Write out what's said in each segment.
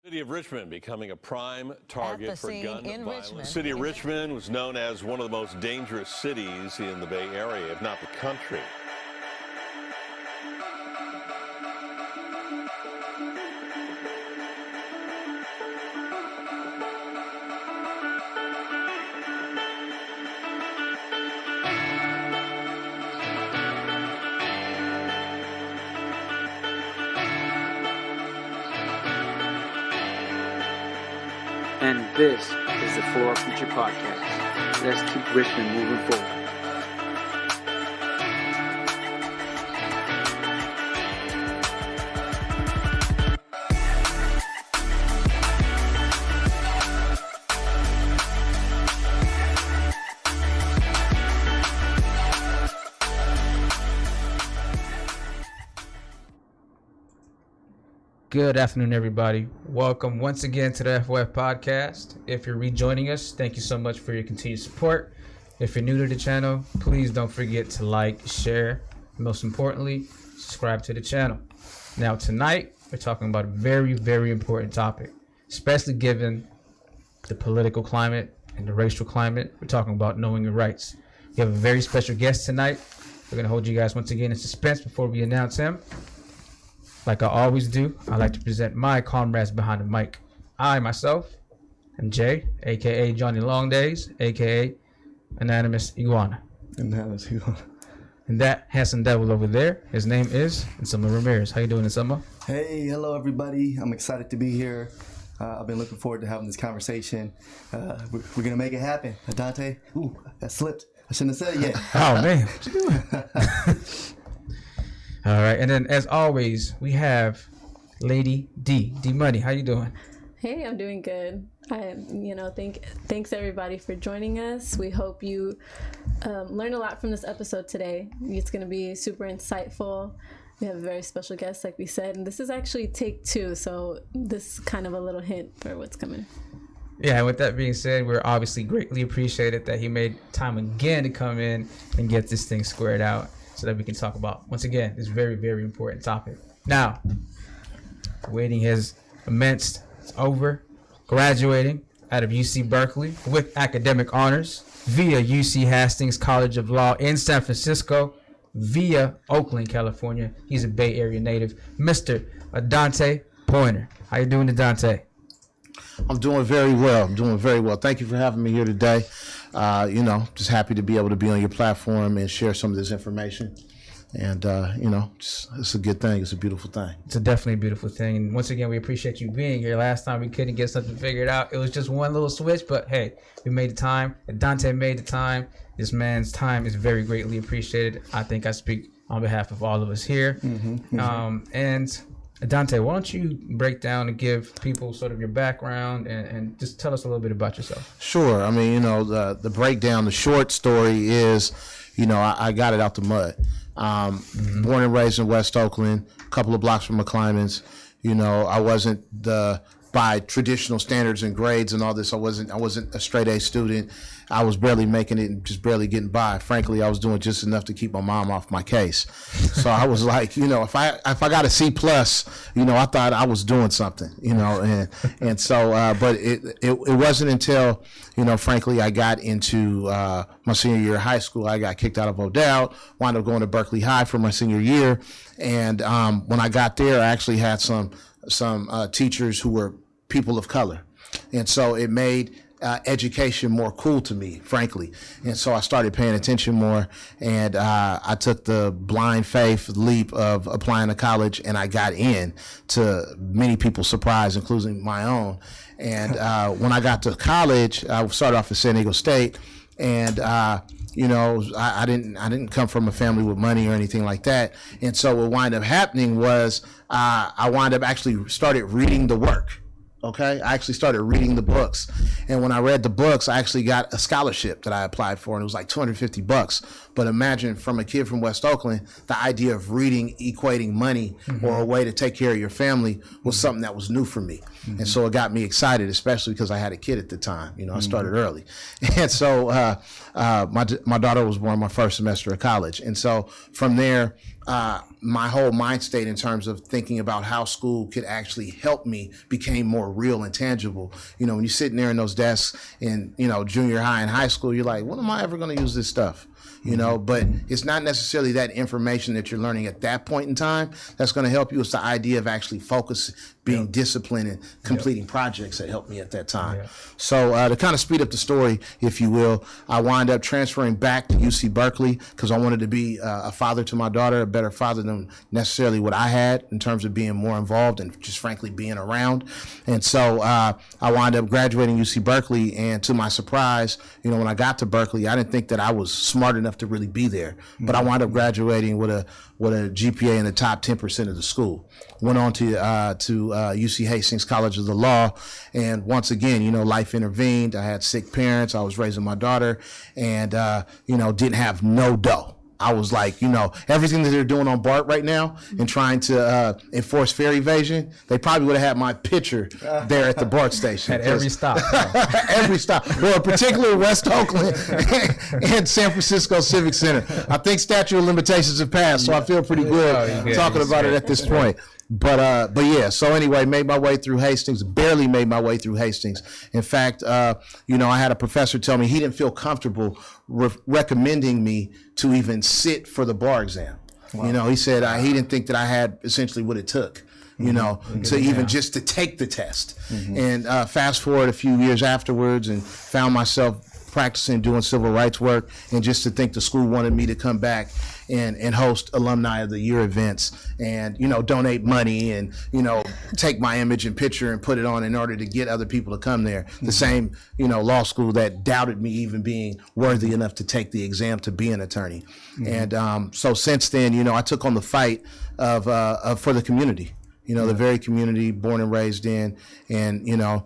City of Richmond becoming a prime target for gun violence. Richmond. The city of Richmond was known as one of the most dangerous cities in the Bay Area, if not the country. And this is the For Our Future Podcast. Let's keep Richmond moving forward. Good afternoon, everybody. Welcome once again to the FOF podcast. If you're rejoining us, thank you so much for your continued support. If you're new to the channel, please don't forget to like, share, and most importantly, subscribe to the channel. Now, tonight, we're talking about a very, very important topic, especially given the political climate and the racial climate. We're talking about knowing your rights. We have a very special guest tonight. We're going to hold you guys once again in suspense before we announce him. Like I always do, I like to present my comrades behind the mic. I, myself, am Jay, a.k.a. Johnny Longdays, a.k.a. Anonymous Iguana. Anonymous Iguana. And that handsome devil over there, his name is Insama Ramirez. How you doing, Insama? Hey, hello, everybody. I'm excited to be here. I've been looking forward to having this conversation. We're going to make it happen. Adante, ooh, that slipped. I shouldn't have said it yet. Oh, man. What you doing? All right, and then as always, we have Lady D Money. How you doing? Hey, I'm doing good. Thanks everybody for joining us. We hope you learn a lot from this episode today. It's going to be super insightful. We have a very special guest, like we said, and this is actually take 2, so this is kind of a little hint for what's coming. Yeah, and with that being said, we're obviously greatly appreciated that he made time again to come in and get this thing squared out, so that we can talk about, once again, this very, very important topic. Now, waiting has commenced. It's over. Graduating out of UC Berkeley with academic honors via UC Hastings College of Law in San Francisco via Oakland, California. He's a Bay Area native, Mr. Adante Pointer. How you doing, Adante? I'm doing very well. Thank you for having me here today. Just happy to be able to be on your platform and share some of this information. And, it's a good thing. It's a beautiful thing. It's definitely a beautiful thing. And once again, we appreciate you being here. Last time we couldn't get something figured out. It was just one little switch, but hey, we made the time. Adante made the time. This man's time is very greatly appreciated. I think I speak on behalf of all of us here. And Adante, why don't you break down and give people sort of your background and just tell us a little bit about yourself? Sure. I mean, the breakdown, the short story is, I got it out the mud. Born and raised in West Oakland, a couple of blocks from McClymonds. I wasn't by traditional standards and grades and all this. I wasn't a straight A student. I was barely making it and just barely getting by. Frankly, I was doing just enough to keep my mom off my case. So I was like, if I got a C+, I thought I was doing something, and so, but it wasn't until, frankly, I got into my senior year of high school. I got kicked out of O'Dowd, wound up going to Berkeley High for my senior year. And when I got there, I actually had some teachers who were people of color. And so it made education more cool to me, frankly. And so I started paying attention more, and I took the blind faith leap of applying to college, and I got in, to many people's surprise, including my own. And when I got to college, I started off at San Diego State, and I didn't come from a family with money or anything like that. And so what wound up happening was I wound up actually started reading the work. Okay, I actually started reading the books, and when I read the books, I actually got a scholarship that I applied for, and it was like $250. But imagine, from a kid from West Oakland, the idea of reading equating money or a way to take care of your family was something that was new for me, and so it got me excited, especially because I had a kid at the time. I started early, and so my daughter was born my first semester of college, and so from there my whole mind state in terms of thinking about how school could actually help me became more real and tangible. You know, when you're sitting there in those desks in, you know, junior high and high school, you're like, when am I ever going to use this stuff? You know, but it's not necessarily that information that you're learning at that point in time that's going to help you. It's the idea of actually focus, being disciplined, and completing projects that helped me at that time. So to kind of speed up the story, if you will, I wound up transferring back to UC Berkeley because I wanted to be a father to my daughter, a better father than necessarily what I had in terms of being more involved and just frankly being around. And so I wound up graduating UC Berkeley, and to my surprise, you know, when I got to Berkeley, I didn't think that I was smart enough to really be there, but I wound up graduating with a GPA in the top 10% of the school. Went on to UC Hastings College of the Law, and once again, you know, life intervened. I had sick parents. I was raising my daughter, and you know, didn't have no dough. I was like, you know, everything that they're doing on BART right now and trying to enforce fare evasion, they probably would have had my picture there at the BART station. At every stop. Every stop. Well, particularly West Oakland and San Francisco Civic Center. I think statute of limitations have passed, so I feel pretty good talking about it at this point. But yeah, so anyway, made my way through Hastings, barely made my way through Hastings. In fact, you know, I had a professor tell me he didn't feel comfortable recommending me to even sit for the bar exam. Wow. You know, he said he didn't think that I had essentially what it took, you know, to even just to take the test. And fast forward a few years afterwards and found myself practicing doing civil rights work, and just to think the school wanted me to come back and host alumni of the year events and, you know, donate money and, you know, take my image and picture and put it on in order to get other people to come there. The same, you know, law school that doubted me even being worthy enough to take the exam to be an attorney. And so since then, you know, I took on the fight of for the community, you know, the very community born and raised in, and, you know,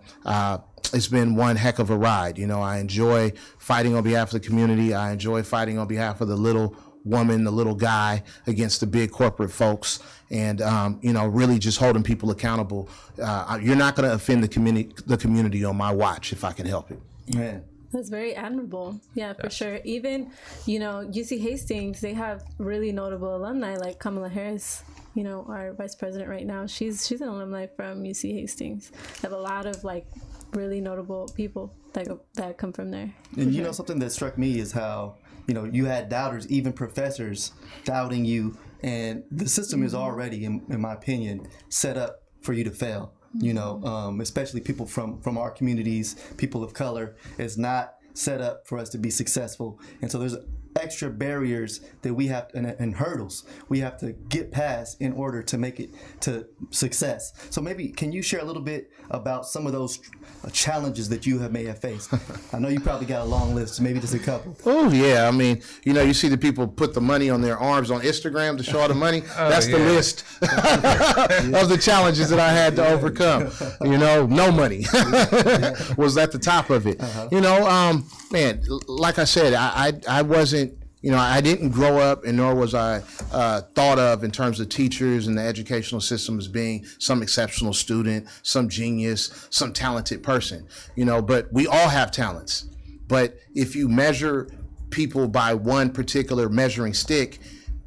it's been one heck of a ride. You know, I enjoy fighting on behalf of the community. I enjoy fighting on behalf of the little woman, the little guy against the big corporate folks, and you know, really just holding people accountable. You're not going to offend the community on my watch if I can help it. Man. That's very admirable. Yeah, for sure. Even, you know, UC Hastings, they have really notable alumni like Kamala Harris, you know, our vice president right now. She's an alumni from UC Hastings. They have a lot of like really notable people that come from there. And you know, something that struck me is how, you know, you had doubters, even professors doubting you, and the system is already, in my opinion, set up for you to fail. You know, especially people from our communities, people of color, is not set up for us to be successful. And so there's extra barriers that we have, and hurdles we have to get past in order to make it to success. So maybe can you share a little bit about some of those challenges that you may have faced? I know you probably got a long list, maybe just a couple. Oh yeah, I mean, you know, you see the people put the money on their arms on Instagram to show all the money. That's the list of the challenges that I had to overcome. You know, no money was at the top of it. You know, man, like I said, I wasn't, you know, I didn't grow up, and nor was I thought of in terms of teachers and the educational system as being some exceptional student, some genius, some talented person, you know, but we all have talents. But if you measure people by one particular measuring stick,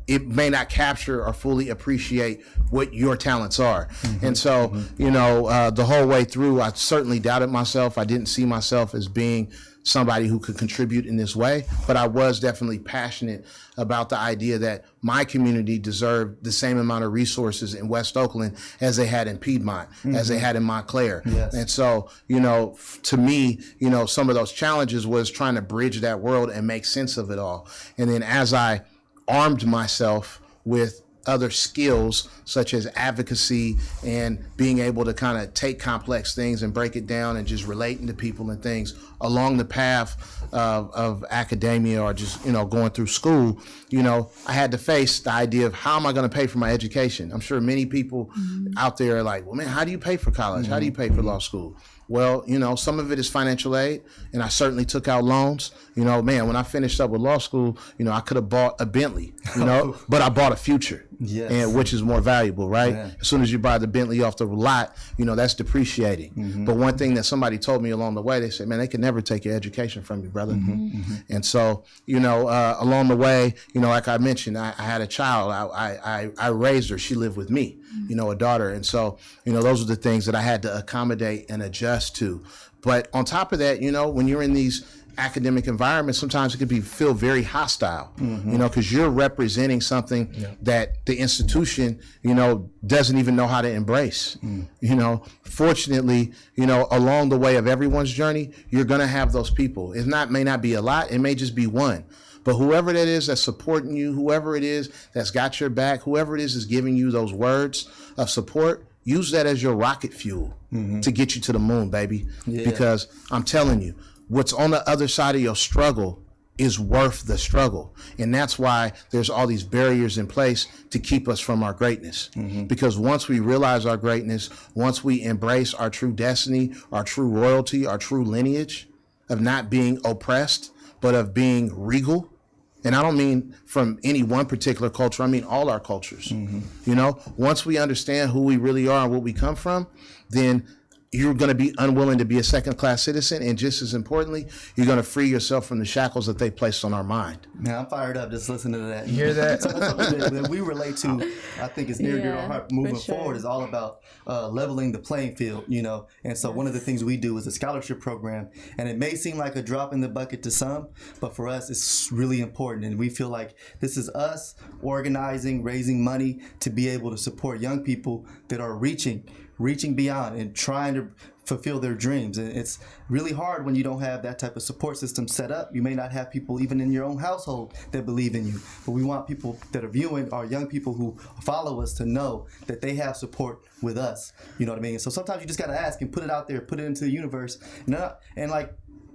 it may not capture or fully appreciate what your talents are. And so, you know, the whole way through, I certainly doubted myself. I didn't see myself as being somebody who could contribute in this way, but I was definitely passionate about the idea that my community deserved the same amount of resources in West Oakland as they had in Piedmont, as they had in Montclair. And so, you know, to me, you know, some of those challenges was trying to bridge that world and make sense of it all. And then as I armed myself with other skills such as advocacy and being able to kind of take complex things and break it down and just relating to people and things along the path of academia or just, you know, going through school, you know, I had to face the idea of how am I going to pay for my education? I'm sure many people out there are like, well, man, how do you pay for college? How do you pay for law school? Well, some of it is financial aid, and I certainly took out loans. Man, when I finished up with law school, I could have bought a Bentley, but I bought a future, Yes. and which is more valuable, right? Yeah. As soon as you buy the Bentley off the lot, that's depreciating. Mm-hmm. But one thing that somebody told me along the way, they said, man, they could never take your education from you, brother. And so, along the way, like I mentioned, I had a child. I raised her. She lived with me, a daughter. And so, those are the things that I had to accommodate and adjust to. But on top of that, when you're in these academic environments, sometimes it can feel very hostile, because you're representing something that the institution, doesn't even know how to embrace. Fortunately, along the way of everyone's journey, you're going to have those people. May not be a lot. It may just be one. But whoever that is that's supporting you, whoever it is that's got your back, whoever it is giving you those words of support, use that as your rocket fuel to get you to the moon, baby. Yeah. Because I'm telling you, what's on the other side of your struggle is worth the struggle. And that's why there's all these barriers in place to keep us from our greatness. Because once we realize our greatness, once we embrace our true destiny, our true royalty, our true lineage of not being oppressed, but of being regal. And I don't mean from any one particular culture, I mean all our cultures. Once we understand who we really are and where we come from, then you're going to be unwilling to be a second-class citizen, and just as importantly, you're going to free yourself from the shackles that they placed on our mind. Man, I'm fired up just listening to that. You hear that? Something that we relate to, I think is near to our heart moving forward, is all about leveling the playing field, And so one of the things we do is a scholarship program, and it may seem like a drop in the bucket to some, but for us, it's really important. And we feel like this is us organizing, raising money to be able to support young people that are reaching beyond and trying to fulfill their dreams. And it's really hard when you don't have that type of support system set up. You may not have people even in your own household that believe in you, but we want people that are viewing, our young people who follow us, to know that they have support with us. You know what I mean? So sometimes you just got to ask and put it out there, put it into the universe, and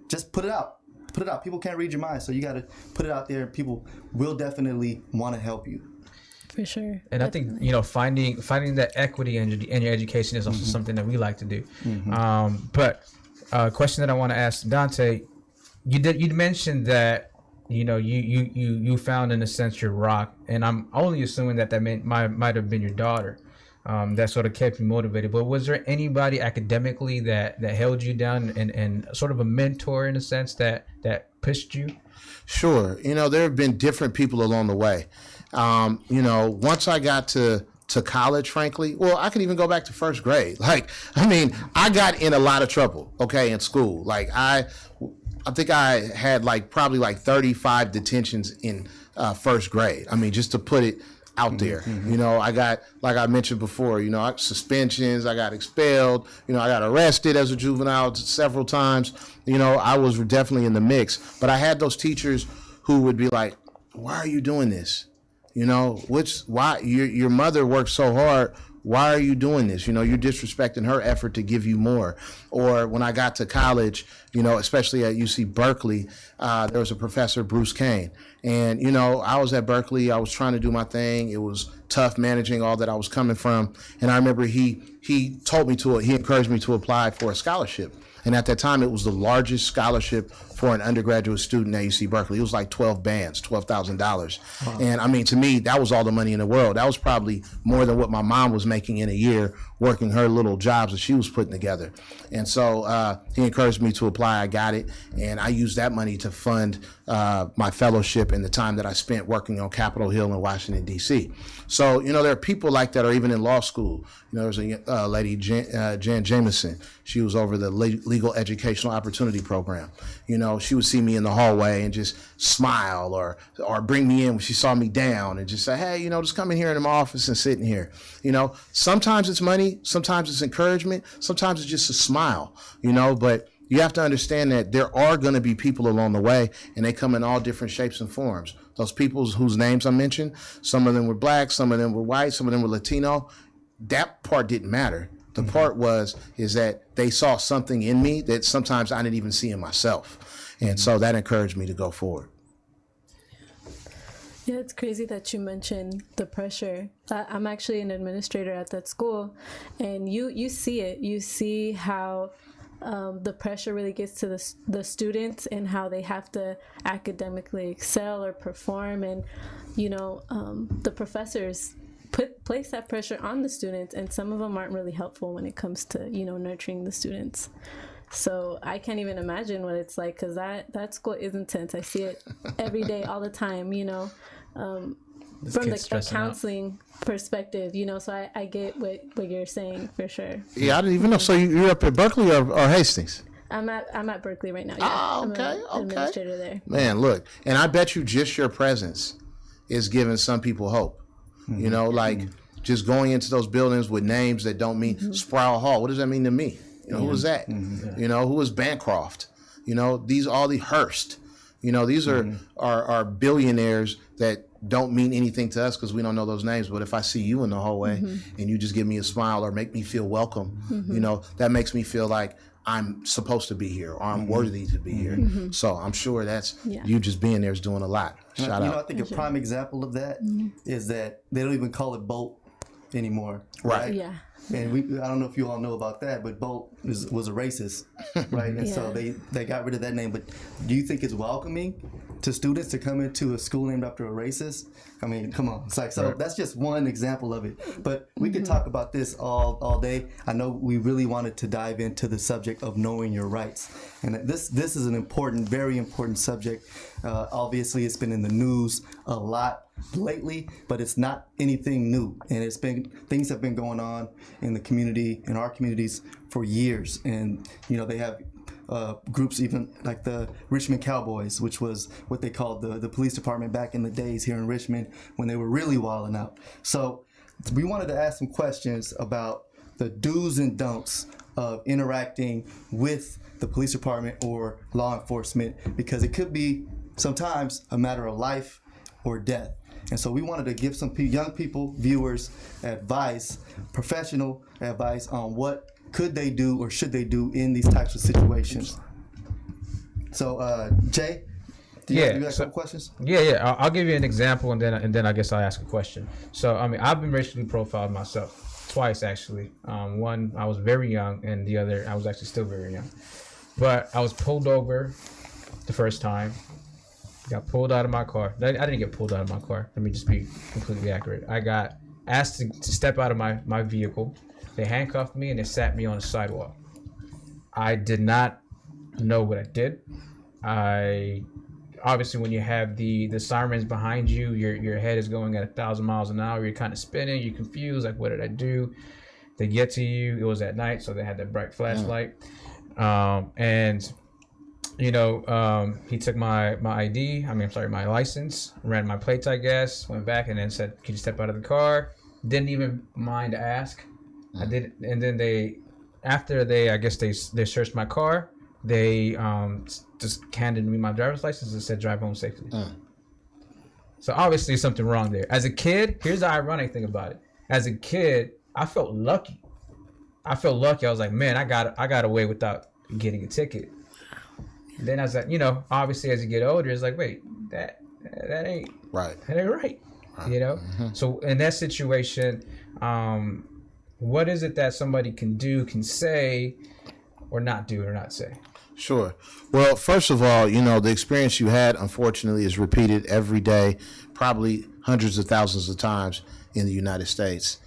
just put it out. Put it out. People can't read your mind, so you got to put it out there, and people will definitely want to help you. For sure. And definitely. I think finding that equity in your education is also something that we like to do. But a question that I want to ask Dante, you mentioned that you found in a sense your rock, and I'm only assuming that might have been your daughter. That sort of kept you motivated. But was there anybody academically that held you down and sort of a mentor in a sense that pushed you? Sure. There have been different people along the way. Once I got to college, frankly, well, I can even go back to first grade. I got in a lot of trouble, in school. I think I had probably 35 detentions in first grade. Just to put it out there. I got, like I mentioned before, suspensions, I got expelled, I got arrested as a juvenile several times. I was definitely in the mix. But I had those teachers who would be like, why are you doing this? Why your mother worked so hard. Why are you doing this? You're disrespecting her effort to give you more. Or when I got to college, especially at UC Berkeley, there was a professor, Bruce Kane. And, I was at Berkeley. I was trying to do my thing. It was tough managing all that I was coming from. And I remember he encouraged me to apply for a scholarship. And at that time, it was the largest scholarship for an undergraduate student at UC Berkeley. It was like 12 bands, $12,000. Wow. And to me, that was all the money in the world. That was probably more than what my mom was making in a year working her little jobs that she was putting together. And so he encouraged me to apply. I got it. And I used that money to fund my fellowship and the time that I spent working on Capitol Hill in Washington, D.C. So, there are people like that, or even in law school. There's a lady, Jan Jameson. She was over the Legal Educational Opportunity Program. She would see me in the hallway and just smile or bring me in when she saw me down and just say, hey, just come in here in my office and sit in here. Sometimes it's money, sometimes it's encouragement, sometimes it's just a smile, but you have to understand that there are going to be people along the way, and they come in all different shapes and forms. Those people whose names I mentioned, some of them were black, some of them were white, some of them were Latino. That part didn't matter. The part is that they saw something in me that sometimes I didn't even see in myself. And so that encouraged me to go forward. Yeah, it's crazy that you mentioned the pressure. I'm actually an administrator at that school, and you see it. You see how the pressure really gets to the students and how they have to academically excel or perform, and the professors place that pressure on the students, and some of them aren't really helpful when it comes to nurturing the students. So I can't even imagine what it's like, because that school is intense. I see it every day, all the time, from the counseling perspective, so I get what you're saying for sure. Yeah, I didn't even know. So you're up at Berkeley or Hastings? I'm at Berkeley right now. Yeah. Oh, okay, I'm an administrator there. Man, look, and I bet you just your presence is giving some people hope. Like just going into those buildings with names that don't mean Sproul Hall. What does that mean to me? Who was that? Who was Bancroft? All the Hearst. These are billionaires that don't mean anything to us because we don't know those names. But if I see you in the hallway and you just give me a smile or make me feel welcome, that makes me feel like I'm supposed to be here or I'm worthy to be here. So I'm sure that's you just being there is doing a lot. Shout out. I think a prime example of that is that they don't even call it Bolt anymore. Right. Yeah. And I don't know if you all know about that, but Bolt was a racist, right? And so they got rid of that name. But do you think it's welcoming to students to come into a school named after a racist? I mean, come on. It's like, so that's just one example of it. But we could talk about this all day. I know we really wanted to dive into the subject of knowing your rights. And this is an important, very important subject. Obviously, it's been in the news a lot lately, but it's not anything new, and things have been going on in the community, in our communities, for years. And they have groups even like the Richmond Cowboys, which was what they called the police department back in the days here in Richmond when they were really wilding out. So we wanted to ask some questions about the do's and don'ts of interacting with the police department or law enforcement, because it could be sometimes a matter of life or death. And so we wanted to give some young people, viewers, advice, professional advice on what could they do or should they do in these types of situations. So, Jay, do you have a couple questions? Yeah. I'll give you an example, and then I guess I'll ask a question. So, I mean, I've been racially profiled myself twice, actually. One, I was very young, and the other, I was actually still very young. But I was pulled over the first time. Got pulled out of my car. I didn't get pulled out of my car. Let me just be completely accurate. I got asked to step out of my vehicle. They handcuffed me and they sat me on the sidewalk. I did not know what I did. Obviously, when you have the sirens behind you, your head is going at 1,000 miles an hour. You're kind of spinning. You're confused. Like, what did I do? They get to you. It was at night, so they had that bright flashlight. He took my license, ran my plates, I guess, went back and then said, "Can you step out of the car?" Didn't even mind to ask. I did, and then after they searched my car, they just handed me my driver's license and said, "Drive home safely." So obviously something wrong there. As a kid, here's the ironic thing about it. As a kid, I felt lucky. I was like, man, I got away without getting a ticket. Then I was like, obviously as you get older, it's like, wait, that ain't right. That ain't right. So in that situation, what is it that somebody can say or not do or not say? Sure. Well, first of all, the experience you had, unfortunately, is repeated every day, probably hundreds of thousands of times in the United States,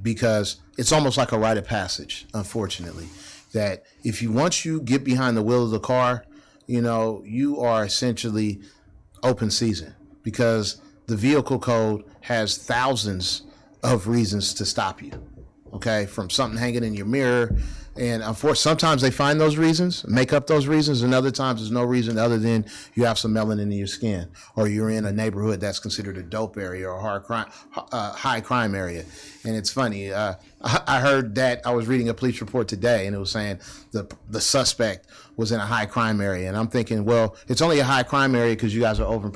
because it's almost like a rite of passage, unfortunately, that once you get behind the wheel of the car, you are essentially open season, because the vehicle code has thousands of reasons to stop you. Okay, from something hanging in your mirror, and unfortunately, sometimes they find those reasons, make up those reasons, and other times there's no reason other than you have some melanin in your skin, or you're in a neighborhood that's considered a dope area or high crime area. And it's funny, I heard that I was reading a police report today, and it was saying the suspect was in a high crime area, and I'm thinking, well, it's only a high crime area because you guys are over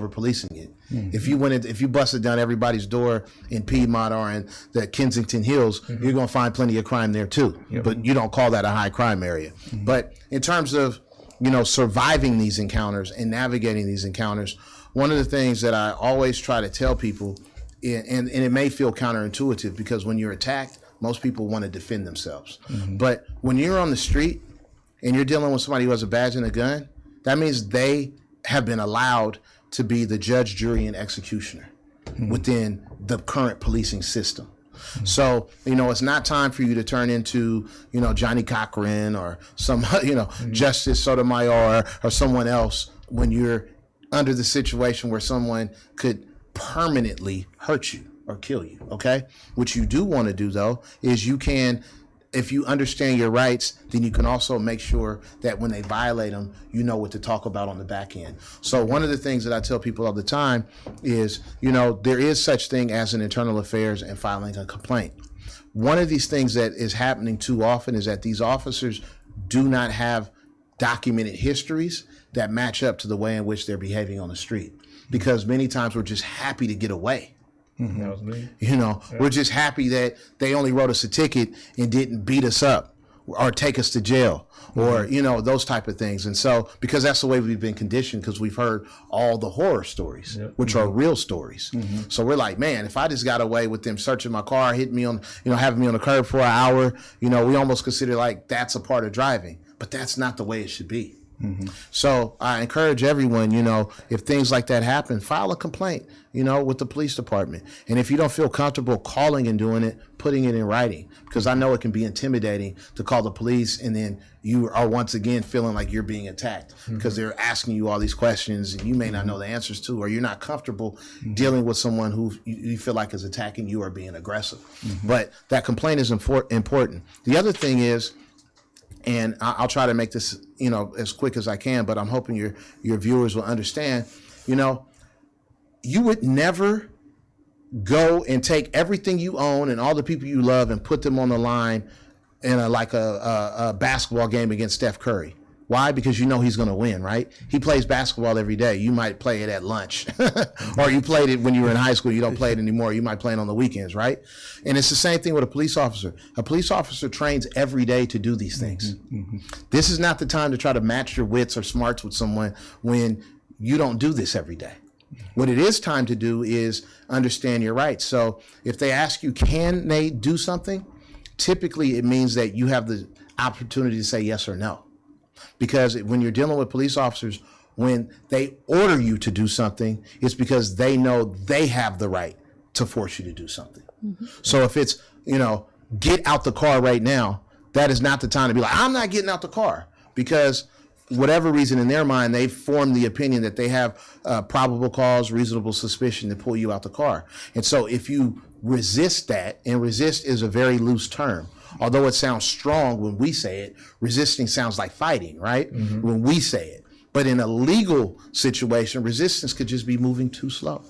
policing it. Mm-hmm. If you busted down everybody's door in Piedmont or in the Kensington Hills, you're going to find plenty of crime there too. Yep. But you don't call that a high crime area. Mm-hmm. But in terms of, surviving these encounters and navigating these encounters, one of the things that I always try to tell people, and it may feel counterintuitive, because when you're attacked most people want to defend themselves. But when you're on the street and you're dealing with somebody who has a badge and a gun, that means they have been allowed to be the judge, jury, and executioner within the current policing system. So, it's not time for you to turn into, Johnny Cochran or some, Justice Sotomayor or someone else when you're under the situation where someone could permanently hurt you or kill you, okay? What you do want to do, though, is you can, if you understand your rights, then you can also make sure that when they violate them, you know what to talk about on the back end. So one of the things that I tell people all the time is, there is such thing as an internal affairs and filing a complaint. One of these things that is happening too often is that these officers do not have documented histories that match up to the way in which they're behaving on the street. Because many times we're just happy to get away. That was me. We're just happy that they only wrote us a ticket and didn't beat us up or take us to jail or, those type of things. And so, because that's the way we've been conditioned, because we've heard all the horror stories, which are real stories. So we're like, man, if I just got away with them searching my car, hitting me on, having me on the curb for an hour, we almost consider like that's a part of driving. But that's not the way it should be. So I encourage everyone, if things like that happen, file a complaint, with the police department. And if you don't feel comfortable calling and doing it, putting it in writing, because I know it can be intimidating to call the police and then you are once again feeling like you're being attacked because they're asking you all these questions and you may not know the answers to, or you're not comfortable dealing with someone who you feel like is attacking you or being aggressive. But that complaint is important. The other thing is, and I'll try to make this, as quick as I can, but I'm hoping your viewers will understand, you would never go and take everything you own and all the people you love and put them on the line in a basketball game against Steph Curry. Why? Because he's going to win, right? He plays basketball every day. You might play it at lunch or you played it when you were in high school. You don't play it anymore. You might play it on the weekends, right? And it's the same thing with a police officer. A police officer trains every day to do these things. This is not the time to try to match your wits or smarts with someone when you don't do this every day. What it is time to do is understand your rights. So if they ask you, can they do something? Typically, it means that you have the opportunity to say yes or no. Because when you're dealing with police officers, when they order you to do something, it's because they know they have the right to force you to do something. So if it's, get out the car right now, that is not the time to be like, I'm not getting out the car. Because whatever reason in their mind, they've formed the opinion that they have probable cause, reasonable suspicion to pull you out the car. And so if you resist that, and resist is a very loose term, although it sounds strong when we say it, resisting sounds like fighting, right? When we say it. But in a legal situation, resistance could just be moving too slow.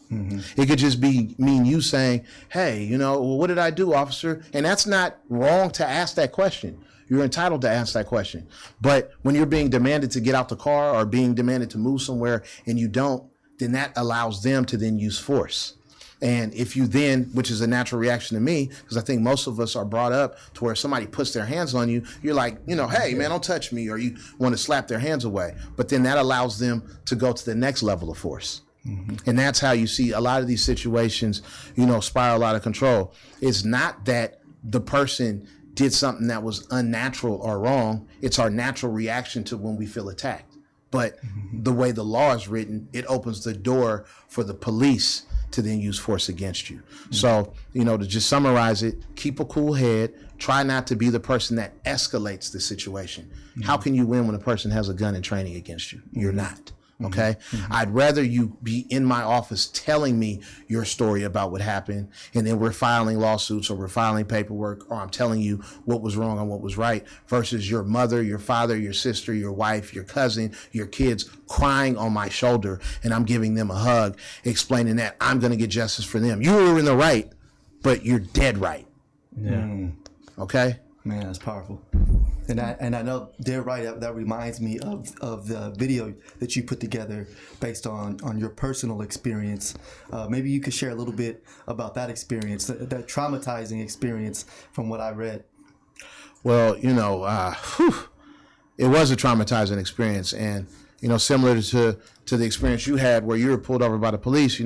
It could just mean you saying, hey, well, what did I do, officer? And that's not wrong to ask that question. You're entitled to ask that question. But when you're being demanded to get out the car or being demanded to move somewhere and you don't, then that allows them to then use force. And if you then, which is a natural reaction to me, because I think most of us are brought up to where somebody puts their hands on you, you're like, hey, man, don't touch me, or you want to slap their hands away. But then that allows them to go to the next level of force. And that's how you see a lot of these situations, spiral out of control. It's not that the person did something that was unnatural or wrong. It's our natural reaction to when we feel attacked. But the way the law is written, it opens the door for the police to then use force against you. So, to just summarize it, keep a cool head. Try not to be the person that escalates the situation. How can you win when a person has a gun and training against you? You're not. Okay. I'd rather you be in my office telling me your story about what happened, and then we're filing lawsuits or we're filing paperwork, or I'm telling you what was wrong and what was right, versus your mother, your father, your sister, your wife, your cousin, your kids crying on my shoulder, and I'm giving them a hug, explaining that I'm going to get justice for them. You were in the right, but you're dead right. Yeah. Okay. Man, that's powerful. And I know they're right. That reminds me of the video that you put together based on your personal experience. Maybe you could share a little bit about that experience, that traumatizing experience from what I read. Well, it was a traumatizing experience, and similar to the experience you had where you were pulled over by the police.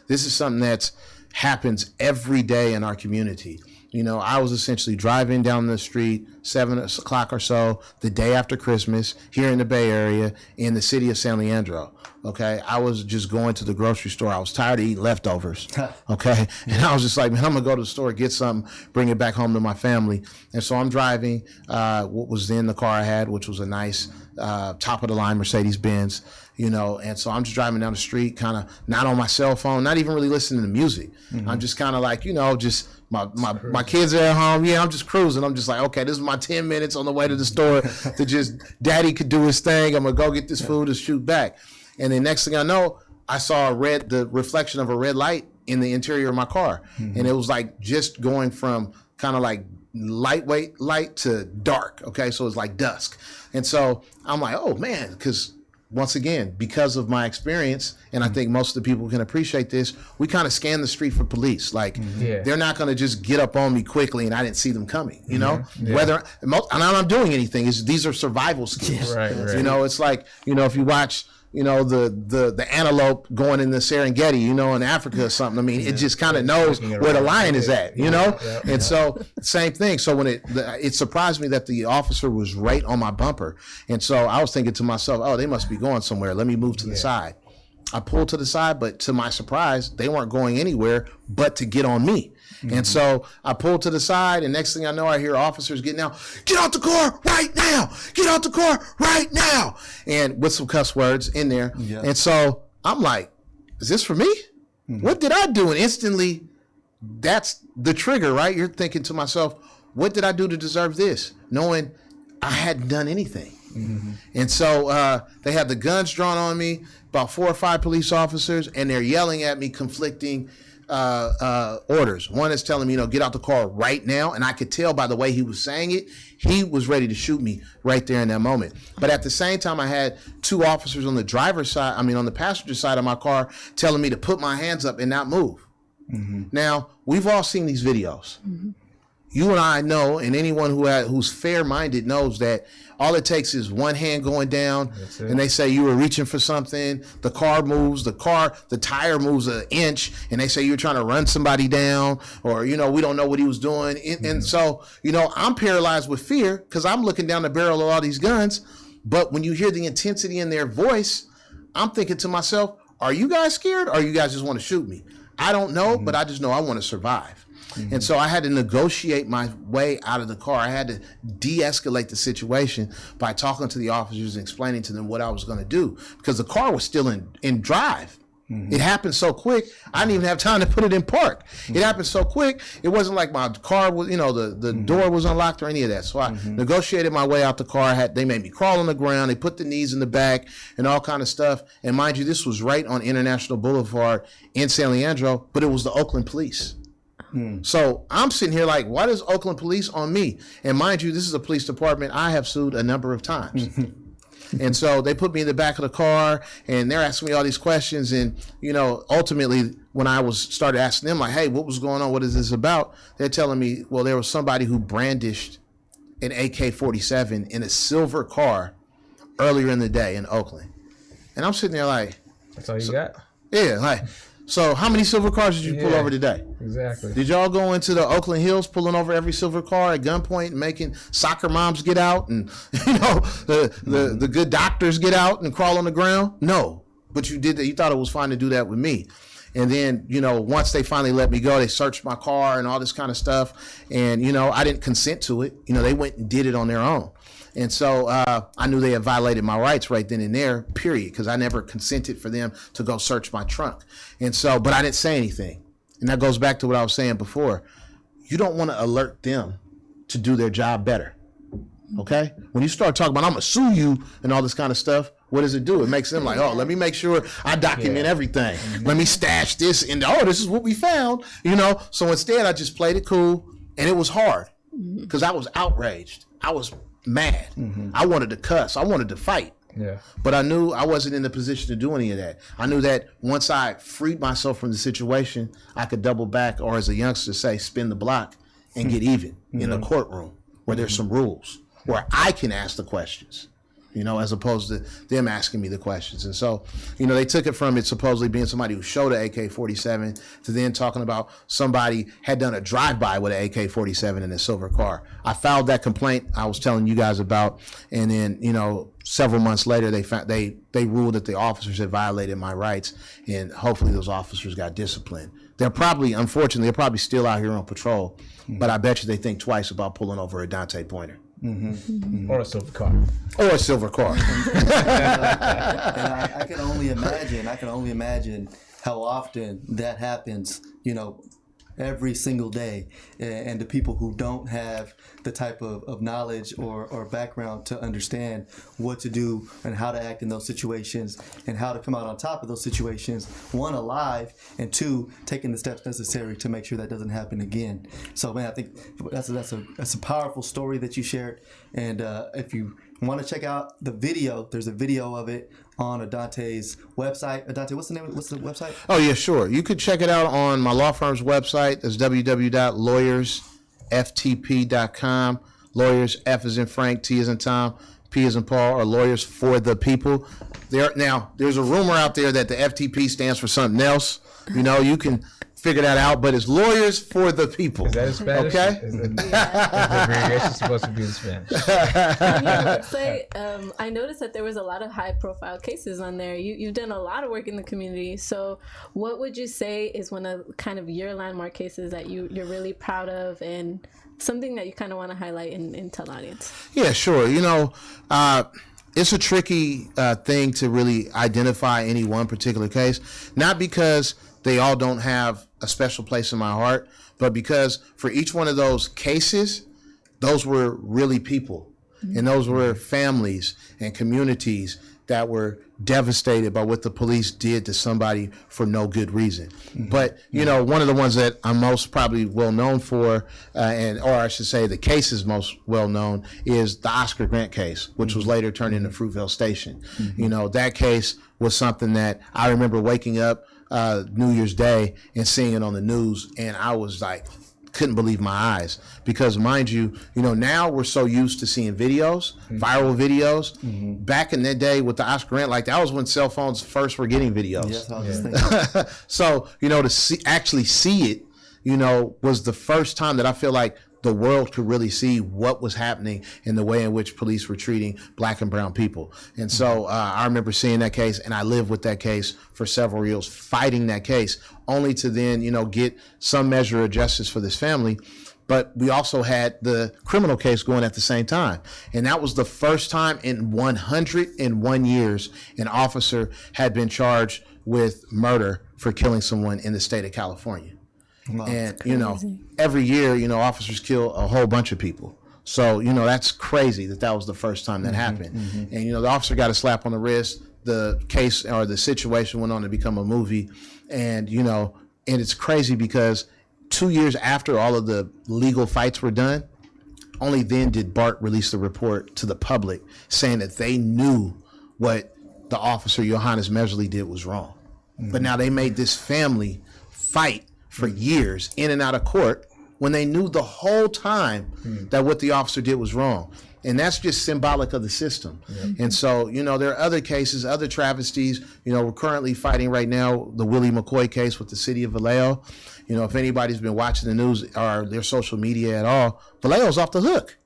This is something that happens every day in our community. I was essentially driving down the street 7 o'clock or so the day after Christmas here in the Bay Area in the city of San Leandro. Okay, I was just going to the grocery store. I was tired of eating leftovers. Okay, and I was just like, man, I'm gonna go to the store, get something, bring it back home to my family. And so I'm driving what was then the car I had, which was a nice top of the line Mercedes Benz. And so I'm just driving down the street, kind of not on my cell phone, not even really listening to music. I'm just kind of like, just my kids are at home. Yeah, I'm just cruising. I'm just like, okay, this is my 10 minutes on the way to the store to just, daddy could do his thing. I'm gonna go get this food and shoot back. And then next thing I know, I saw the reflection of a red light in the interior of my car. And it was like just going from kind of like lightweight light to dark. Okay, so it's like dusk. And so I'm like, oh man, because once again, because of my experience, and I think most of the people can appreciate this, we kind of scan the street for police. Like, they're not going to just get up on me quickly and I didn't see them coming, Whether, and I'm not doing anything, these are survival skills. Right. It's like, if you watch, the antelope going in the Serengeti, in Africa or something. I mean, it just kind of knows where the lion is at, And so same thing. So when it surprised me that the officer was right on my bumper. And so I was thinking to myself, oh, they must be going somewhere. Let me move to the side. I pulled to the side, but to my surprise, they weren't going anywhere but to get on me. And so I pulled to the side, and next thing I know, I hear officers getting out, get out the car right now, get out the car right now, and with some cuss words in there. And so I'm like, is this for me? What did I do? And instantly, that's the trigger, right? You're thinking to myself, what did I do to deserve this? Knowing I hadn't done anything. And so they had the guns drawn on me, about 4 or 5 police officers, and they're yelling at me conflicting orders. One is telling me, get out the car right now. And I could tell by the way he was saying it, he was ready to shoot me right there in that moment. But at the same time, I had 2 officers on the driver's side, on the passenger side of my car, telling me to put my hands up and not move. Now, we've all seen these videos. You and I know, and anyone who's fair-minded knows that all it takes is one hand going down, and they say you were reaching for something. The car moves, the tire moves an inch, and they say you're trying to run somebody down, or we don't know what he was doing. And so, I'm paralyzed with fear because I'm looking down the barrel of all these guns. But when you hear the intensity in their voice, I'm thinking to myself, are you guys scared, or you guys just want to shoot me? I don't know, but I just know I want to survive. And so I had to negotiate my way out of the car. I had to de-escalate the situation by talking to the officers and explaining to them what I was going to do, because the car was still in drive. It happened so quick, I didn't even have time to put it in park. It happened so quick, it wasn't like my car was, the door was unlocked or any of that. So I negotiated my way out the car. They made me crawl on the ground. They put the knees in the back and all kind of stuff. And mind you, this was right on International Boulevard in San Leandro, but it was the Oakland police. So I'm sitting here like, why does Oakland police on me? And mind you, this is a police department I have sued a number of times. And so they put me in the back of the car, and they're asking me all these questions. And, ultimately, when I started asking them, like, hey, what was going on? What is this about? They're telling me, well, there was somebody who brandished an AK-47 in a silver car earlier in the day in Oakland. And I'm sitting there like, that's all you got? Yeah, like, so how many silver cars did you pull over today? Exactly. Did y'all go into the Oakland Hills pulling over every silver car at gunpoint and making soccer moms get out and, the good doctors get out and crawl on the ground? No. But you did that. You thought it was fine to do that with me. And then, once they finally let me go, they searched my car and all this kind of stuff. And, I didn't consent to it. They went and did it on their own. And so I knew they had violated my rights right then and there, period, because I never consented for them to go search my trunk. And so, but I didn't say anything. And that goes back to what I was saying before. You don't want to alert them to do their job better, okay? When you start talking about, I'm going to sue you and all this kind of stuff, what does it do? It makes them like, oh, let me make sure I document everything. Let me stash this, and this is what we found, So instead, I just played it cool, and it was hard because I was outraged. I was mad. I wanted to cuss. I wanted to fight. Yeah. But I knew I wasn't in the position to do any of that. I knew that once I freed myself from the situation, I could double back, or as a youngster say, spin the block and get even in a courtroom where there's some rules, where I can ask the questions. you know, as opposed to them asking me the questions. And so, you know, they took it from it supposedly being somebody who showed an AK-47 to then talking about somebody had done a drive-by with an AK-47 in a silver car. I filed that complaint I was telling you guys about, and then, you know, several months later, they ruled that the officers had violated my rights, and hopefully those officers got disciplined. Unfortunately, they're probably still out here on patrol, but I bet you they think twice about pulling over a Adante Pointer. Or a silver car. Or a silver car. And I can only imagine how often that happens, you know, every single day. And the people who don't have the type of knowledge or background to understand what to do and how to act in those situations and how to come out on top of those situations, one, alive, and two, taking the steps necessary to make sure that doesn't happen again. So, man, I think that's a powerful story that you shared. And if you want to check out the video, there's a video of it on Adante's website. Adante, what's the website? Oh, yeah, sure. You could check it out on my law firm's website. It's www.lawyersftp.com. Lawyers, F is in Frank, T is in Tom, P is in Paul, or Lawyers for the People. Now, there's a rumor out there that the FTP stands for something else. You know, you can figure that out, but it's Lawyers for the People. Is that in Spanish? Okay. Is the abbreviation supposed to be in Spanish? On your website, I noticed that there was a lot of high-profile cases on there. You've done a lot of work in the community. So what would you say is one of kind of your landmark cases that you're really proud of and something that you kind of want to highlight and tell the audience? Yeah, sure. You know, it's a tricky thing to really identify any one particular case, not because they all don't have a special place in my heart, but because for each one of those cases, those were really people. And those were families and communities that were devastated by what the police did to somebody for no good reason. But, you know, one of the ones that I'm most probably well known for, or I should say the case is most well known, is the Oscar Grant case, which was later turned into Fruitvale Station. You know, that case was something that I remember waking up New Year's Day and seeing it on the news, and I was like, couldn't believe my eyes, because mind you, now we're so used to seeing videos, viral videos. Back in that day with the Oscar Grant, like that was when cell phones first were getting videos. Yes, I was just thinking. So, to actually see it, was the first time that I feel like the world could really see what was happening in the way in which police were treating Black and brown people. And so I remember seeing that case, and I lived with that case for several years, fighting that case, only to then, get some measure of justice for this family. But we also had the criminal case going at the same time. And that was the first time in 101 years an officer had been charged with murder for killing someone in the state of California. Wow. And, every year, officers kill a whole bunch of people. So, that's crazy that was the first time that happened. And, the officer got a slap on the wrist. The case or the situation went on to become a movie. And, and it's crazy because 2 years after all of the legal fights were done, only then did BART release the report to the public saying that they knew what the officer Johannes Meserly did was wrong. But now they made this family fight for years in and out of court when they knew the whole time that what the officer did was wrong. And that's just symbolic of the system. And so, there are other cases, other travesties. We're currently fighting right now the Willie McCoy case with the city of Vallejo. If anybody's been watching the news or their social media at all, Vallejo's off the hook.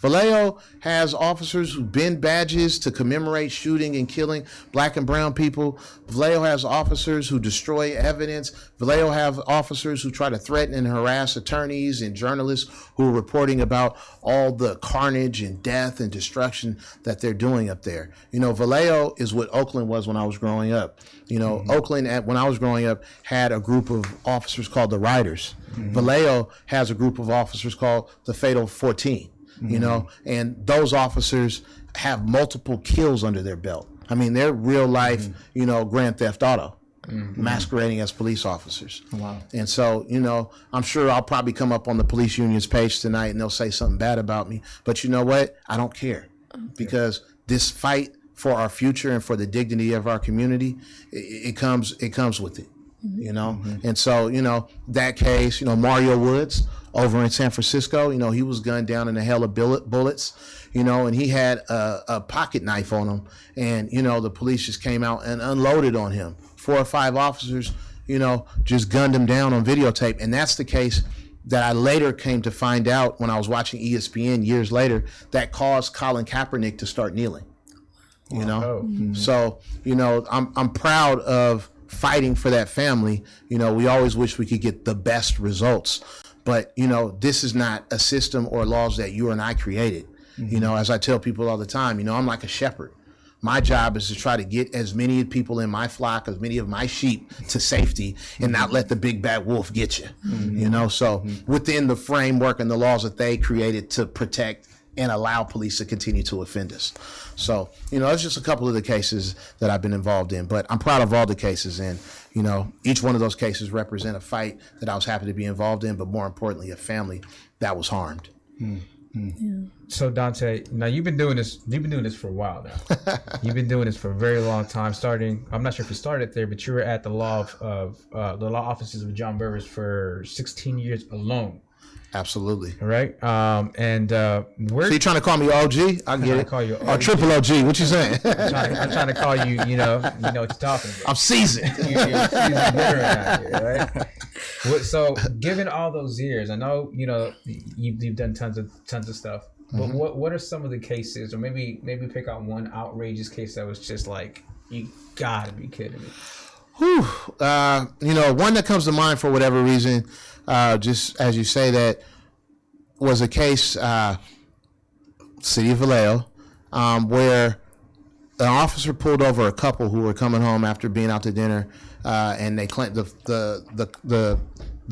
Vallejo has officers who bend badges to commemorate shooting and killing Black and brown people. Vallejo has officers who destroy evidence. Vallejo have officers who try to threaten and harass attorneys and journalists who are reporting about all the carnage and death and destruction that they're doing up there. Vallejo is what Oakland was when I was growing up. Oakland, when I was growing up, had a group of officers called the Riders. Vallejo has a group of officers called the Fatal 14, and those officers have multiple kills under their belt. I mean, they're real life, Grand Theft Auto, masquerading as police officers. Wow. And so, I'm sure I'll probably come up on the police union's page tonight and they'll say something bad about me. But you know what? I don't care, because this fight for our future and for the dignity of our community, it comes with it. And so, that case, Mario Woods, over in San Francisco. You know, he was gunned down in a hell of bullets, you know, and he had a pocket knife on him. And, you know, the police just came out and unloaded on him. 4 or 5 officers, you know, just gunned him down on videotape. And that's the case that I later came to find out when I was watching ESPN years later that caused Colin Kaepernick to start kneeling. You know, so, you know, I'm proud of fighting for that family. You know, we always wish we could get the best results, but, you know, this is not a system or laws that you and I created. You know, as I tell people all the time, you know, I'm like a shepherd. My job is to try to get as many people in my flock, as many of my sheep to safety and not let the big bad wolf get you, you know, so within the framework and the laws that they created to protect and allow police to continue to offend us. So, you know, it's just a couple of the cases that I've been involved in, but I'm proud of all the cases. And, you know, each one of those cases represent a fight that I was happy to be involved in, but more importantly, a family that was harmed. So Dante, now you've been doing this for a while now. You've been doing this for a very long time, starting, I'm not sure if you started there, but you were at the law offices of John Burris for 16 years alone. Absolutely. Right. And so you trying to call me OG? I get it. Call you or triple OG. What you saying? I'm trying to call you. You know what you're talking about. I'm seasoned. You're seasoned veteran out here, right? So, given all those years, I know you've done tons of stuff. But what are some of the cases, or maybe pick out one outrageous case that was just like, you gotta be kidding me. Whew. You know, one that comes to mind for whatever reason, just as you say, that was a case, City of Vallejo, where an officer pulled over a couple who were coming home after being out to dinner, and they claimed the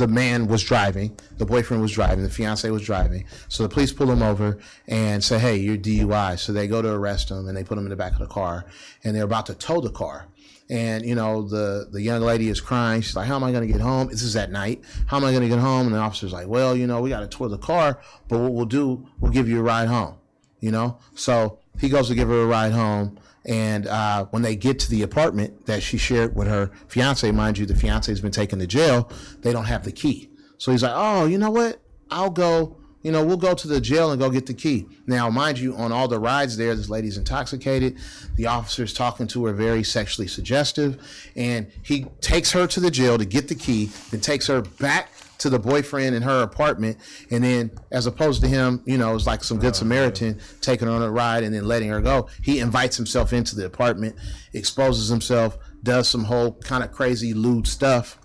man was driving, the boyfriend was driving, the fiance was driving. So the police pull him over and say, hey, you're DUI. So they go to arrest him and they put him in the back of the car, and they're about to tow the car. And, you know, the young lady is crying. She's like, how am I going to get home? This is at night. How am I going to get home? And the officer's like, well, you know, we got to tow the car, but what we'll do, we'll give you a ride home, you know? So he goes to give her a ride home. And when they get to the apartment that she shared with her fiance, mind you, the fiance has been taken to jail, they don't have the key. So he's like, oh, you know what? I'll go, you know, we'll go to the jail and go get the key. Now, mind you, on all the rides there, this lady's intoxicated. The officer's talking to her very sexually suggestive. And he takes her to the jail to get the key, then takes her back to the boyfriend in her apartment, and then, as opposed to him, you know, it's like some good Samaritan taking her on a ride and then letting her go, he invites himself into the apartment, exposes himself, does some whole kind of crazy lewd stuff,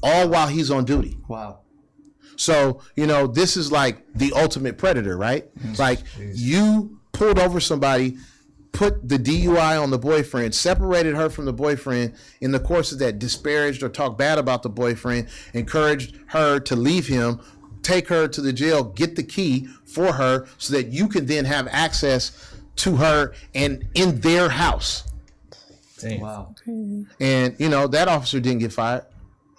all while he's on duty. Wow. So, you know, this is like the ultimate predator, right? Like, you pulled over somebody, put the DUI on the boyfriend, separated her from the boyfriend, in the course of that disparaged or talked bad about the boyfriend, encouraged her to leave him, take her to the jail, get the key for her so that you can then have access to her and in their house. Damn. Wow. And, you know, that officer didn't get fired.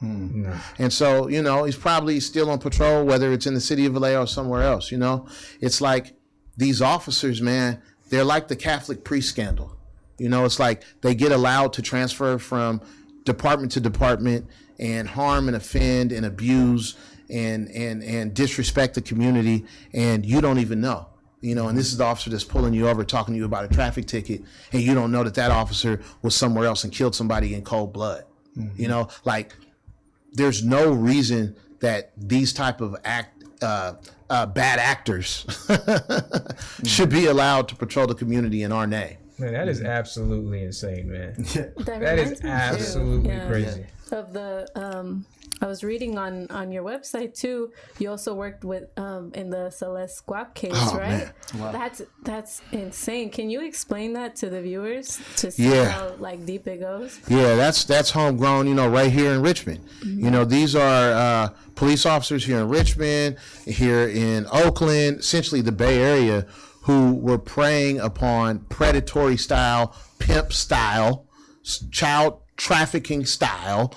No. And so, you know, he's probably still on patrol, whether it's in the city of Vallejo or somewhere else. You know, it's like these officers, man, they're like the Catholic priest scandal. You know, it's like they get allowed to transfer from department to department and harm and offend and abuse and disrespect the community, and you don't even know. You know, and this is the officer that's pulling you over, talking to you about a traffic ticket, and you don't know that officer was somewhere else and killed somebody in cold blood. You know, like, there's no reason that these type of bad actors should be allowed to patrol the community in our name. Man, that is absolutely insane, man. That reminds is me, too. absolutely Yeah. crazy. Of the I was reading on your website too, you also worked with in the Celeste squad case, right? Wow. That's insane. Can you explain that to the viewers to see how like deep it goes? Yeah, that's homegrown, you know, right here in Richmond. You know, these are police officers here in Richmond, here in Oakland, essentially the Bay Area, who were preying upon predatory style, pimp style, child trafficking style,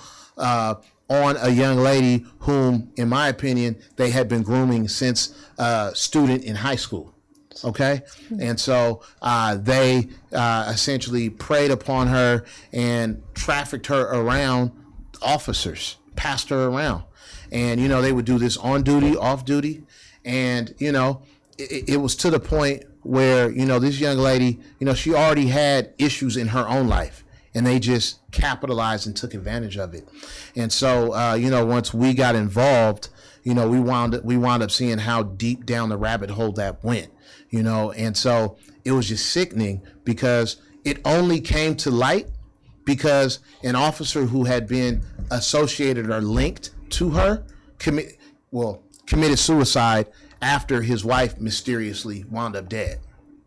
on a young lady whom, in my opinion, they had been grooming since student in high school. Okay? And so they essentially preyed upon her and trafficked her around officers, passed her around. And, you know, they would do this on duty, off duty. And, you know, it was to the point where, you know, this young lady, you know, she already had issues in her own life, and they just capitalized and took advantage of it. And so, you know, once we got involved, you know, we wound up seeing how deep down the rabbit hole that went, you know. And so it was just sickening, because it only came to light because an officer who had been associated or linked to her committed suicide after his wife mysteriously wound up dead.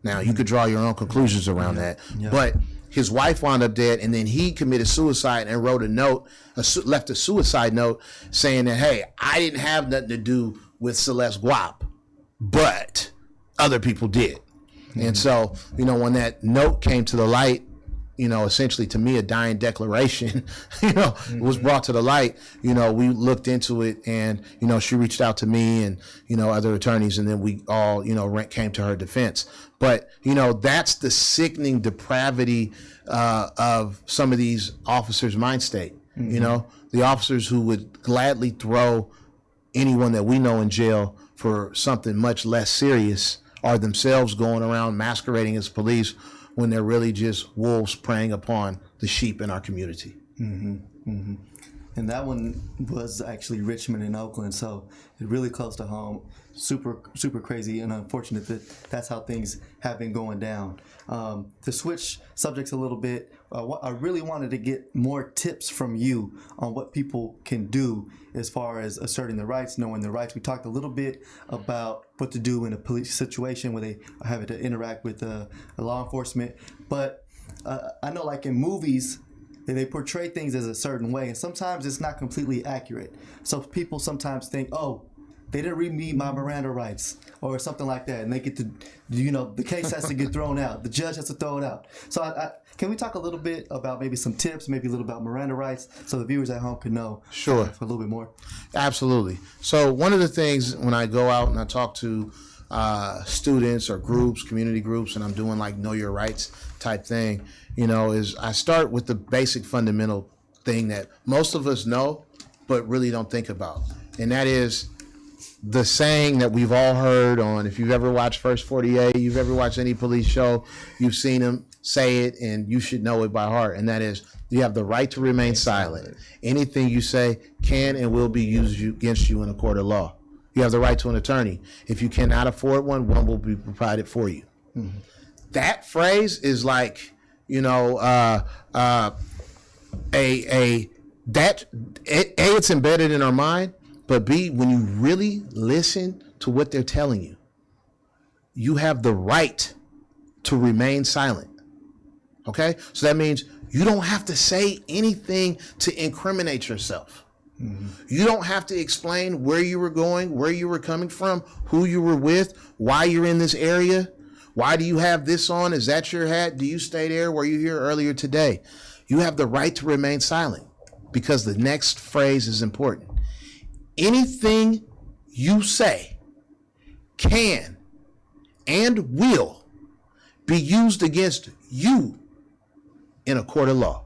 Now, you could draw your own conclusions around that, but his wife wound up dead, and then he committed suicide and wrote a note, left a suicide note saying that, hey, I didn't have nothing to do with Celeste Guap, but other people did. And so, you know, when that note came to the light, you know, essentially to me, a dying declaration, you know, was brought to the light. You know, we looked into it, and, you know, she reached out to me and, you know, other attorneys, and then we all, you know, came to her defense. But, you know, that's the sickening depravity of some of these officers' mind state. You know, the officers who would gladly throw anyone that we know in jail for something much less serious are themselves going around masquerading as police when they're really just wolves preying upon the sheep in our community. And that one was actually Richmond and Oakland, so it really close to home. Super crazy and unfortunate that that's how things have been going down. To switch subjects a little bit, I really wanted to get more tips from you on what people can do as far as asserting their rights, knowing their rights. We talked a little bit about what to do in a police situation where they are having to interact with law enforcement, but I know, like in movies, they portray things as a certain way, and sometimes it's not completely accurate. So people sometimes think, oh, they didn't read me my Miranda rights or something like that, and they get to, you know, the case has to get thrown out. The judge has to throw it out. So can we talk a little bit about maybe some tips, maybe a little about Miranda rights, so the viewers at home can know Sure. For a little bit more? Absolutely. So one of the things when I go out and I talk to students or groups, community groups, and I'm doing like know your rights type thing, you know, is I start with the basic fundamental thing that most of us know but really don't think about. And that is the saying that we've all heard on, if you've ever watched First 48, you've ever watched any police show, you've seen them say it and you should know it by heart. And that is, you have the right to remain silent. Anything you say can and will be used against you in a court of law. You have the right to an attorney. If you cannot afford one will be provided for you. That phrase is like, you know, it's embedded in our mind, but B, when you really listen to what they're telling you, you have the right to remain silent. Okay? So that means you don't have to say anything to incriminate yourself. You don't have to explain where you were going, where you were coming from, who you were with, why you're in this area. Why do you have this on? Is that your hat? Do you stay there? Were you here earlier today? You have the right to remain silent, because the next phrase is important. Anything you say can and will be used against you in a court of law.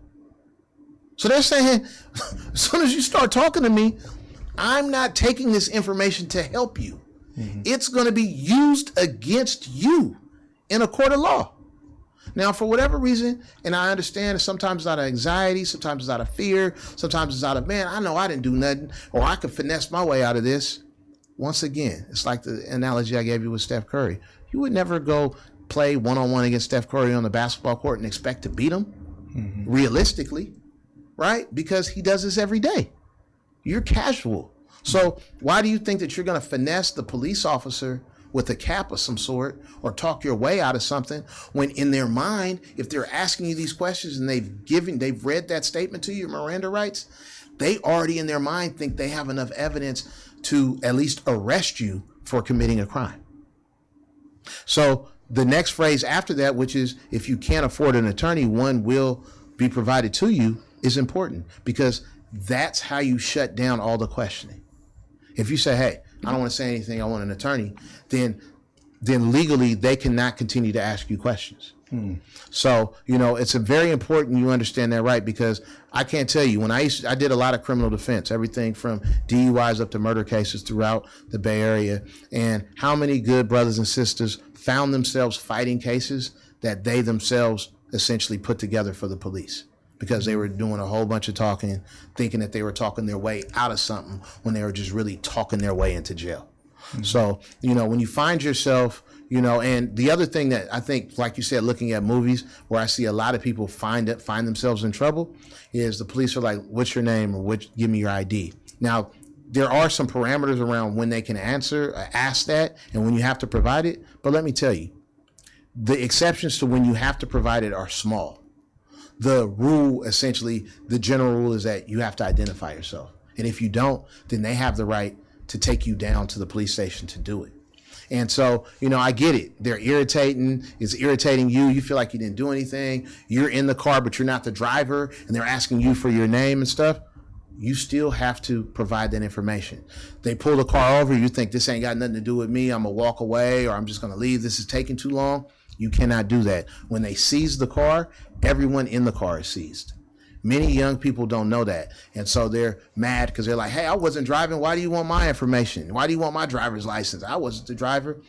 So they're saying, as soon as you start talking to me, I'm not taking this information to help you. It's going to be used against you in a court of law. Now, for whatever reason, and I understand sometimes it's out of anxiety, sometimes it's out of fear, sometimes it's out of, man, I know I didn't do nothing, or I could finesse my way out of this. Once again, it's like the analogy I gave you with Steph Curry. You would never go play one-on-one against Steph Curry on the basketball court and expect to beat him, realistically, right? Because he does this every day. You're casual. So why do you think that you're going to finesse the police officer with a cap of some sort or talk your way out of something when in their mind, if they're asking you these questions and they've read that statement to you, Miranda rights, they already in their mind think they have enough evidence to at least arrest you for committing a crime. So the next phrase after that, which is, if you can't afford an attorney, one will be provided to you, is important, because that's how you shut down all the questioning. If you say, hey, I don't want to say anything, I want an attorney, then legally they cannot continue to ask you questions. So, it's a very important you understand that, right? Because I can't tell you, when I did a lot of criminal defense, everything from DUIs up to murder cases throughout the Bay Area, and how many good brothers and sisters found themselves fighting cases that they themselves essentially put together for the police, because they were doing a whole bunch of talking, thinking that they were talking their way out of something when they were just really talking their way into jail. So, when you find yourself, and the other thing that I think, like you said, looking at movies where I see a lot of people find themselves in trouble is the police are like, what's your name, or give me your ID. Now, there are some parameters around when they can ask that, and when you have to provide it. But let me tell you, the exceptions to when you have to provide it are small. The rule, essentially, the general rule is that you have to identify yourself. And if you don't, then they have the right to take you down to the police station to do it. And so, I get it. They're irritating. It's irritating you. You feel like you didn't do anything. You're in the car, but you're not the driver, and they're asking you for your name and stuff. You still have to provide that information. They pull the car over. You think this ain't got nothing to do with me. I'm going to walk away, or I'm just going to leave. This is taking too long. You cannot do that. When they seize the car, everyone in the car is seized. Many young people don't know that. And so they're mad because they're like, hey, I wasn't driving. Why do you want my information? Why do you want my driver's license? I wasn't the driver.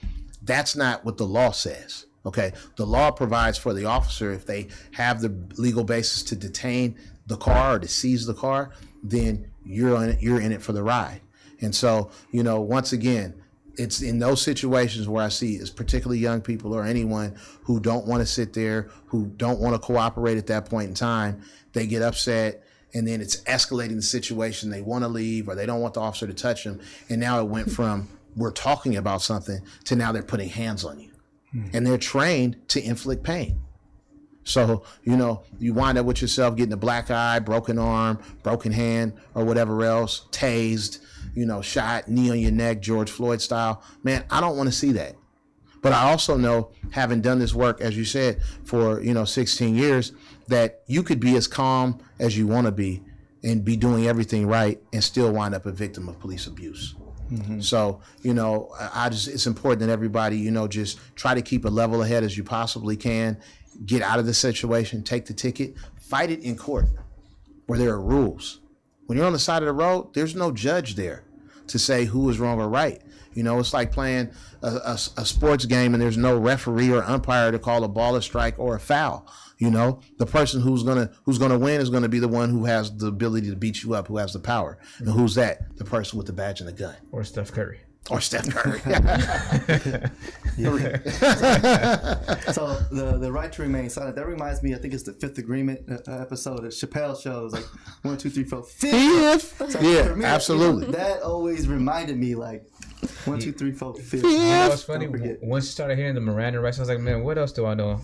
That's not what the law says. Okay. The law provides for the officer, if they have the legal basis to detain the car or to seize the car, then you're in it for the ride. And so, once again, it's in those situations where I see is particularly young people or anyone who don't want to sit there, who don't want to cooperate at that point in time. They get upset, and then it's escalating the situation. They want to leave, or they don't want the officer to touch them. And now it went from we're talking about something to now they're putting hands on you. And they're trained to inflict pain. So, you wind up with yourself getting a black eye, broken arm, broken hand, or whatever else, tased, shot, knee on your neck, George Floyd style. Man, I don't want to see that. But I also know, having done this work, as you said, for, 16 years, that you could be as calm as you want to be and be doing everything right and still wind up a victim of police abuse. So, it's important that everybody, just try to keep a level head as you possibly can, get out of the situation, take the ticket, fight it in court where there are rules. When you're on the side of the road, there's no judge there to say who is wrong or right. It's like playing a sports game and there's no referee or umpire to call a ball a strike or a foul. The person who's gonna win is gonna be the one who has the ability to beat you up, who has the power. And who's that? The person with the badge and the gun. Or Steph Curry. So the right to remain silent, that reminds me, I think it's the Fifth Agreement episode of Chappelle's show. It's like 1, 2, 3, 4, fifth. So yeah, for me, absolutely. That always reminded me, like, 1, 2, 3, 4, fifth. It's funny. Once you started hearing the Miranda rights, I was like, man, what else do I know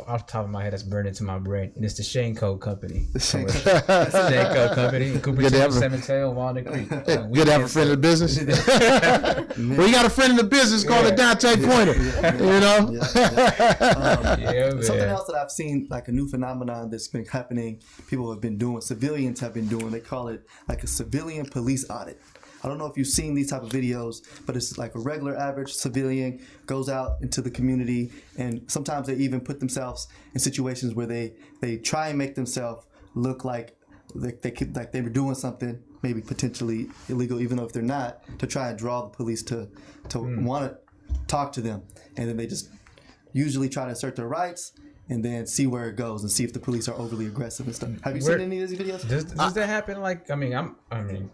off the top of my head that's burned into my brain? And it's the Shane Code Company. The Shane Code Company. Cooper Cemetery, Walnut Creek. Good to have a friend in the business. We got a friend in the business called Adante Pointer. Something else that I've seen, like a new phenomenon that's been happening, people have been doing, civilians have been doing, they call it like a civilian police audit. I don't know if you've seen these type of videos, but it's like a regular average civilian goes out into the community, and sometimes they even put themselves in situations where they try and make themselves look like they were doing something maybe potentially illegal, even though if they're not, to try and draw the police to want to talk to them. And then they just usually try to assert their rights and then see where it goes and see if the police are overly aggressive and stuff. Have you seen any of these videos? Does that happen? Like, I mean,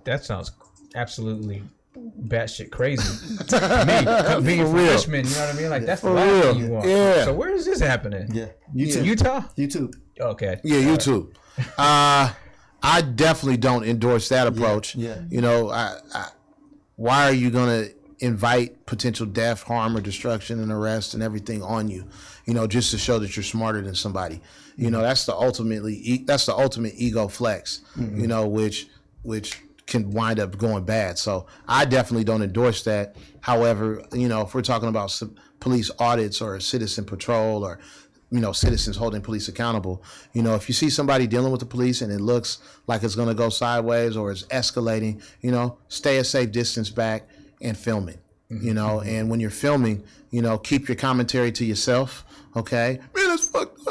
that sounds absolutely batshit crazy to me. Being a freshman, you know what I mean? Like, that's the last thing you want. Yeah. So where is this happening? Yeah. YouTube. Utah? YouTube. Okay. Yeah, YouTube. I definitely don't endorse that approach. Yeah. Why are you going to invite potential death, harm, or destruction and arrest and everything on you, just to show that you're smarter than somebody? That's the ultimate ego flex, which can wind up going bad. So I definitely don't endorse that. However, if we're talking about police audits or citizen patrol or, citizens holding police accountable, if you see somebody dealing with the police and it looks like it's going to go sideways or it's escalating, stay a safe distance back and film it, and when you're filming, keep your commentary to yourself. Okay, man, that's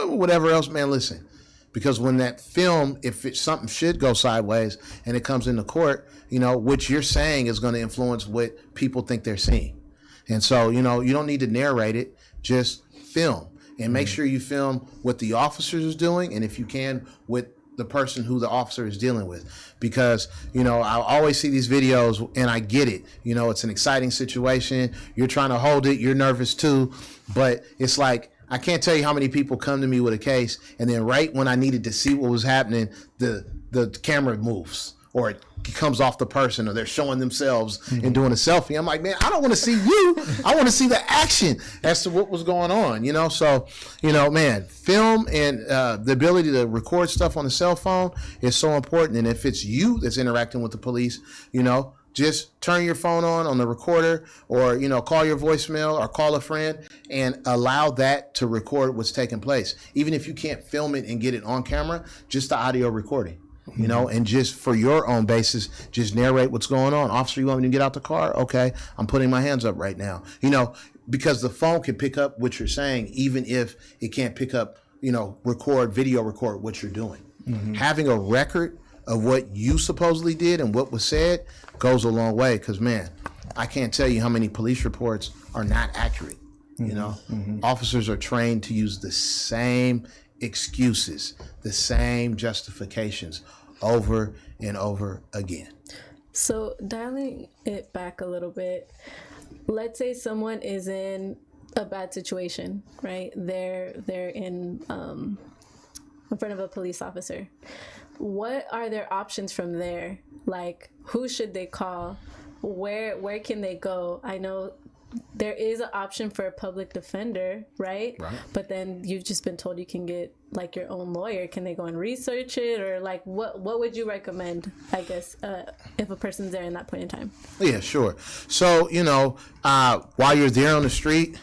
film or whatever else, man, listen. Because when that film, if something should go sideways and it comes into court, you know, what you're saying is going to influence what people think they're seeing. And so, you know, you don't need to narrate it, just film. And make sure you film what the officer is doing, and if you can, with the person who the officer is dealing with. Because, you know, I always see these videos, and I get it. You know, it's an exciting situation. You're trying to hold it. You're nervous too. But it's like, I can't tell you how many people come to me with a case, and then right when I needed to see what was happening, the camera moves, or it comes off the person, or they're showing themselves and doing a selfie. I'm like, man, I don't want to see you. I want to see the action as to what was going on, you know? So, you know, man, film and the ability to record stuff on the cell phone is so important. And if it's you that's interacting with the police, you know, just turn your phone on the recorder, or, you know, call your voicemail or call a friend and allow that to record what's taking place. Even if you can't film it and get it on camera, just the audio recording. You know, and just for your own basis, just narrate what's going on. Officer, you want me to get out the car? Okay, I'm putting my hands up right now. You know, because the phone can pick up what you're saying, even if it can't pick up, you know, video record what you're doing. Having a record of what you supposedly did and what was said goes a long way. Because, man, I can't tell you how many police reports are not accurate. You know, officers are trained to use the same excuses, the same justifications over and over again. So dialing it back a little bit, let's say someone is in a bad situation, right? They're in front of a police officer. What are their options from there? Like, who should they call? Where can they go? I know there is an option for a public defender, right? But then you've just been told you can get like your own lawyer. Can they go and research it, or like what would you recommend, I guess, if a person's there in that point in time? Yeah, sure. So, you know, while you're there on the street,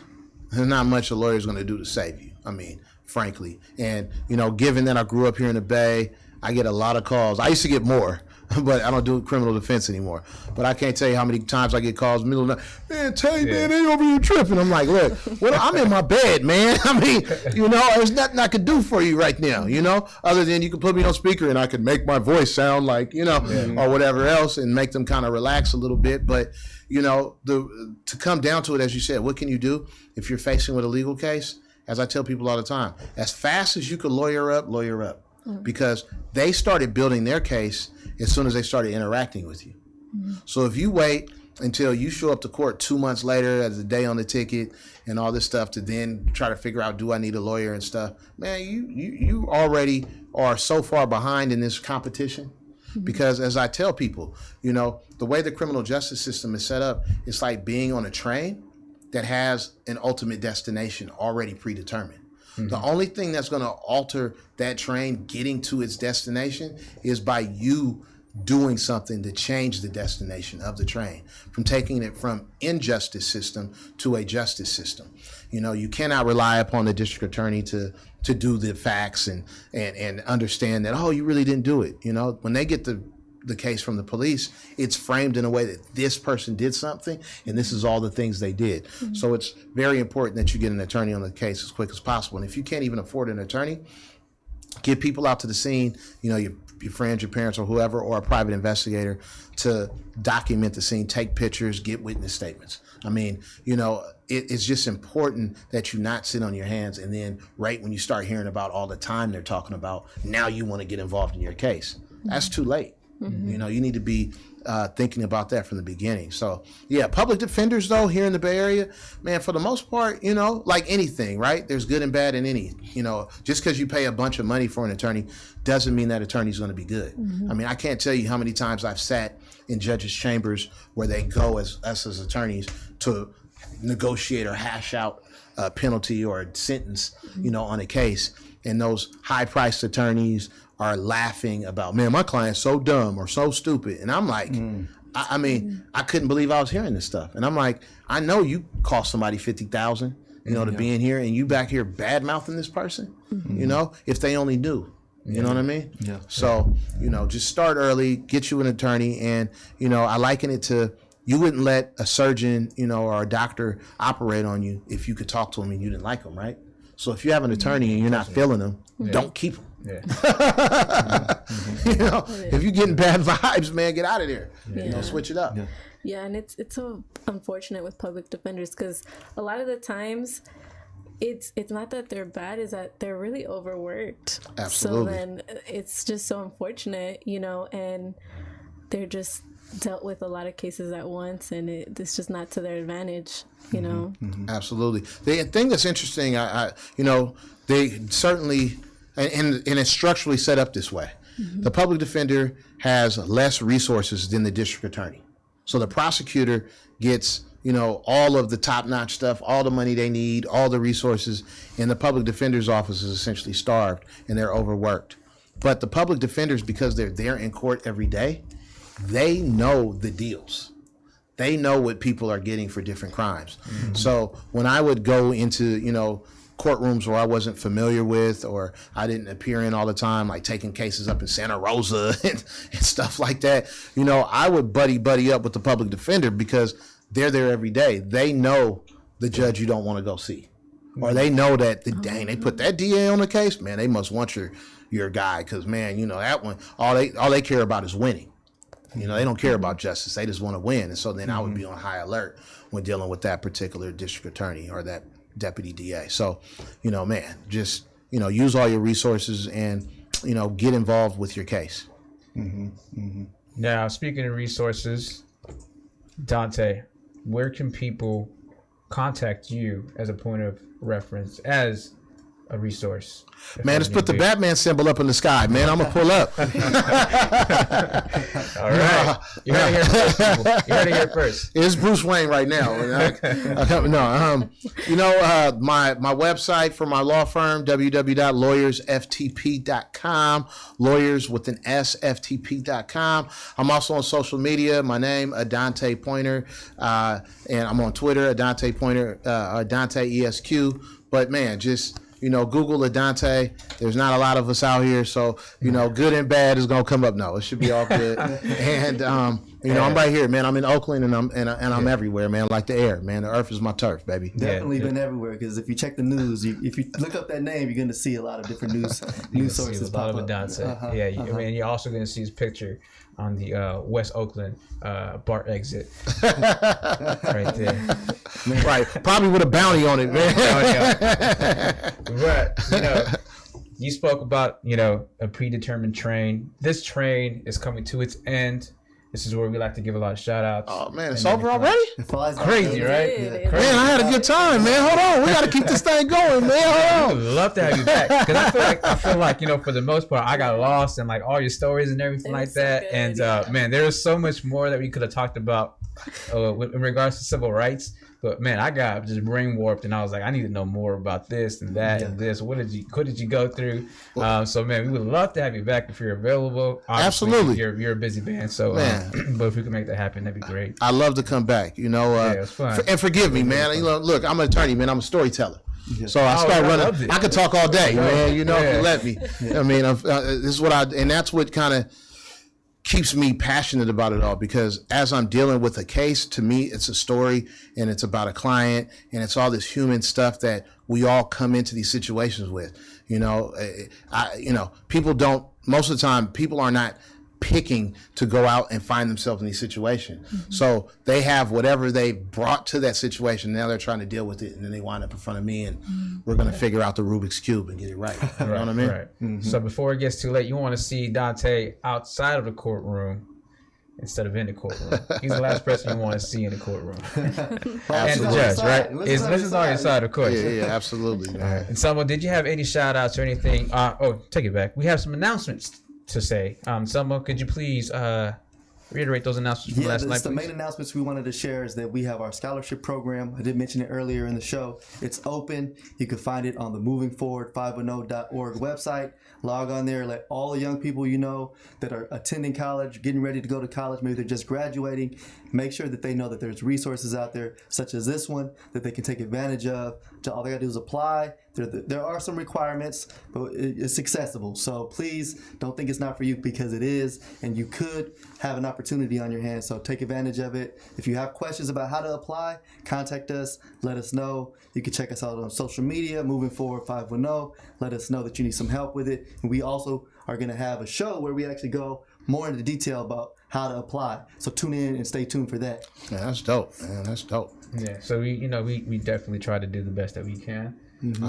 there's not much a lawyer's going to do to save you. I mean, frankly. And, you know, given that I grew up here in the Bay, I get a lot of calls. I used to get more, but I don't do criminal defense anymore. But I can't tell you how many times I get calls in the middle of the night. Man, tell you, man, they over here tripping. I'm like, look, well, I'm in my bed, man. I mean, you know, there's nothing I could do for you right now, you know, other than you can put me on speaker and I can make my voice sound like, you know, or whatever else, and make them kind of relax a little bit. But, you know, to come down to it, as you said, what can you do if you're facing with a legal case? As I tell people all the time, as fast as you could lawyer up. Because they started building their case as soon as they started interacting with you. So if you wait until you show up to court 2 months later as a day on the ticket and all this stuff to then try to figure out, do I need a lawyer and stuff, man, you already are so far behind in this competition. Because as I tell people, you know, the way the criminal justice system is set up, it's like being on a train that has an ultimate destination already predetermined. The only thing that's going to alter that train getting to its destination is by you doing something to change the destination of the train, from taking it from injustice system to a justice system. You know, you cannot rely upon the district attorney to do the facts and understand that, oh, you really didn't do it. You know, when they get the case from the police, it's framed in a way that this person did something and this is all the things they did. So it's very important that you get an attorney on the case as quick as possible. And if you can't even afford an attorney, get people out to the scene, you know, your friends, your parents, or whoever, or a private investigator to document the scene, take pictures, get witness statements. I mean, you know, it's just important that you not sit on your hands and then right when you start hearing about all the time they're talking about, now you want to get involved in your case. That's too late. You know, you need to be thinking about that from the beginning. So, yeah, public defenders, though, here in the Bay Area, man, for the most part, you know, like anything, right? There's good and bad in any, you know, just because you pay a bunch of money for an attorney doesn't mean that attorney's going to be good. I mean, I can't tell you how many times I've sat in judges' chambers where they go as us as attorneys to negotiate or hash out a penalty or a sentence, you know, on a case. And those high-priced attorneys are laughing about, man, my client's so dumb or so stupid. And I'm like, I mean, I couldn't believe I was hearing this stuff. And I'm like, I know you cost somebody $50,000, you know, to be in here, and you back here bad-mouthing this person, you know, if they only knew. You know what I mean? Yeah. So, you know, just start early, get you an attorney. And, you know, I liken it to, you wouldn't let a surgeon, you know, or a doctor operate on you if you could talk to him and you didn't like him, right? So if you have an attorney and you're not feeling them, don't keep them. Yeah. You know, if you're getting bad vibes, man, get out of there. You know, switch it up. Yeah, and it's so unfortunate with public defenders because a lot of the times it's not that they're bad, is that they're really overworked. Absolutely. So then it's just so unfortunate, you know, and they're just dealt with a lot of cases at once, and it's just not to their advantage, you know. Absolutely. The thing that's interesting, I you know, they certainly, and it's structurally set up this way. The public defender has less resources than the district attorney. So the prosecutor gets, you know, all of the top-notch stuff, all the money they need, all the resources, and the public defender's office is essentially starved and they're overworked. But the public defenders, because they're there in court every day, they know the deals. They know what people are getting for different crimes. So when I would go into, you know, courtrooms where I wasn't familiar with or I didn't appear in all the time, like taking cases up in Santa Rosa and stuff like that, you know, I would buddy up with the public defender because they're there every day. They know the judge you don't want to go see. Or they know that, dang, they put that DA on the case, man, they must want your guy because, man, you know, that one, all they care about is winning. You know, they don't care about justice. They just want to win. And so then I would be on high alert when dealing with that particular district attorney or that deputy DA. So, you know, man, just, you know, use all your resources and, you know, get involved with your case. Now, speaking of resources, Dante, where can people contact you as a point of reference, as a resource? Man, just put the Batman symbol up in the sky, man. I'm going to pull up. All right. You heard it here first, people. You heard it here first. It's Bruce Wayne right now. You know, my website for my law firm, www.lawyersftp.com, lawyers with an S, ftp.com. I'm also on social media. My name, Adante Pointer, and I'm on Twitter, Adante Pointer, Adante ESQ. But man, just, you know, Google Adante. There's not a lot of us out here, so, you know, good and bad is gonna come up. No, it should be all good. And you know, I'm right here, man. I'm in Oakland, and I'm everywhere, man. Like the air, man. The earth is my turf, baby. Definitely been everywhere, because if you check the news, if you look up that name, you're gonna see a lot of different news sources. A lot of Adante. I mean, you're also gonna see his picture on the West Oakland BART exit, right there. Right, probably with a bounty on it, man. But, you know, you spoke about, you know, a predetermined train. This train is coming to its end. This is where we like to give a lot of shout outs. Oh man, it's over already? Crazy, right? Yeah. Man, I had a good time, man. Hold on, we gotta keep this thing going, man. I Hold would on. love to have you back, because I feel like, you know, for the most part, I got lost in like all your stories and everything like so that. good, And man, there was so much more that we could have talked about in regards to civil rights. But man, I got just brain warped, and I was like, I need to know more about this and that and this. What did you go through? So man, we would love to have you back if you're available. Obviously, Absolutely. You're a busy man, so but if we can make that happen, that'd be great. I love to come back, you know. Yeah, it's fun. And forgive me, man. You know, look, I'm an attorney, man. I'm a storyteller. So I start I loved running. it. I could talk all day, man. You know, if you let me. I mean, this is what and that's what kind of keeps me passionate about it all, because as I'm dealing with a case, to me, it's a story, and it's about a client, and it's all this human stuff that we all come into these situations with. You know, people don't, most of the time, people are not picking to go out and find themselves in these situations. So they have whatever they brought to that situation. Now they're trying to deal with it, and then they wind up in front of me, and we're going to figure out the Rubik's Cube and get it right. You know what I mean? Right. So before it gets too late, you want to see Dante outside of the courtroom instead of in the courtroom. He's the last person you want to see in the courtroom. And the judge, right? This is on your side, of course. Yeah, absolutely. Man. And Selma, did you have any shout outs or anything? Take it back. We have some announcements to say. Selma, could you please reiterate those announcements from last night? The main announcements we wanted to share is that we have our scholarship program. I did mention it earlier in the show. It's open. You can find it on the movingforward510.org website. Log on there. Let all the young people you know that are attending college, getting ready to go to college, maybe they're just graduating, make sure that they know that there's resources out there, such as this one, that they can take advantage of. All they got to do is apply. There are some requirements, but it's accessible. So please don't think it's not for you, because it is, and you could have an opportunity on your hands. So take advantage of it. If you have questions about how to apply, contact us. Let us know. You can check us out on social media, Moving Forward 510. Let us know that you need some help with it. And we also are going to have a show where we actually go more into detail about how to apply. So tune in and stay tuned for that. Yeah, that's dope, man. That's dope. Yeah, so we definitely try to do the best that we can,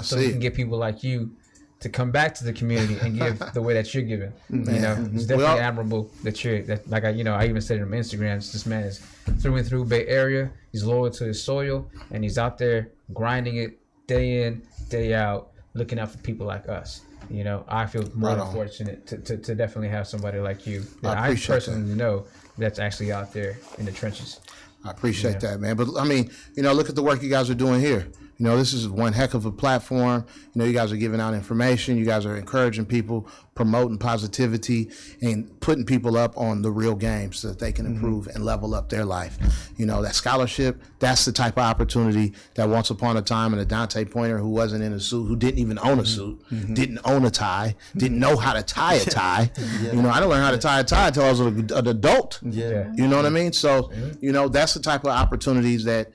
so I we see. can get people like you to come back to the community and give the way that you're giving. You know, it's definitely admirable that I even said it on Instagram. This man is through and through Bay Area. He's loyal to his soil, and he's out there grinding it day in, day out, looking out for people like us. You know, I feel more than fortunate to definitely have somebody like you that I personally know that's actually out there in the trenches. I appreciate that, man. But I mean, look at the work you guys are doing here. This is one heck of a platform. You guys are giving out information. You guys are encouraging people, promoting positivity, and putting people up on the real game so that they can improve and level up their life. That scholarship, that's the type of opportunity that once upon a time an Adante Pointer who wasn't in a suit, who didn't even own a suit, didn't own a tie, didn't know how to tie a tie. I didn't learn how to tie a tie until I was an adult. Yeah. You know what I mean? So, that's the type of opportunities that,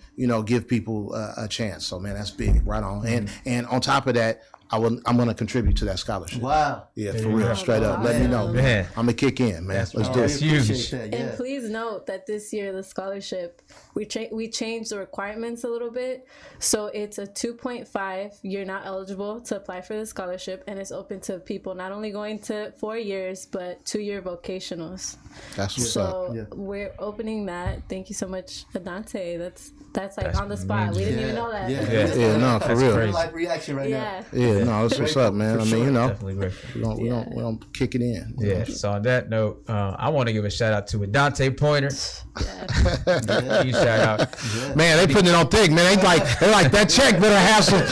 give people a chance. So, man, that's big. Right on. And on top of that, I'm going to contribute to that scholarship. Wow. Yeah, for real. Straight up. Let me know. Man. I'm going to kick in, man. Let's do That's it. huge. That, yeah. And please note that this year the scholarship, we changed the requirements a little bit. So it's a 2.5. You're not eligible to apply for the scholarship, and it's open to people not only going to 4 years, but 2-year vocationals. That's what's up. So we're opening that. Thank you so much, Adante. That's like on the spot. We didn't even know that. Yeah, no, for real. Real life reaction right now. Yeah, no, that's what's up, man. I mean, Definitely grateful. we don't kick it in. Yeah. So on that note, I want to give a shout out to Adante Pointer. Huge shout out. Man, they putting it on thick, man. They like that check better have some.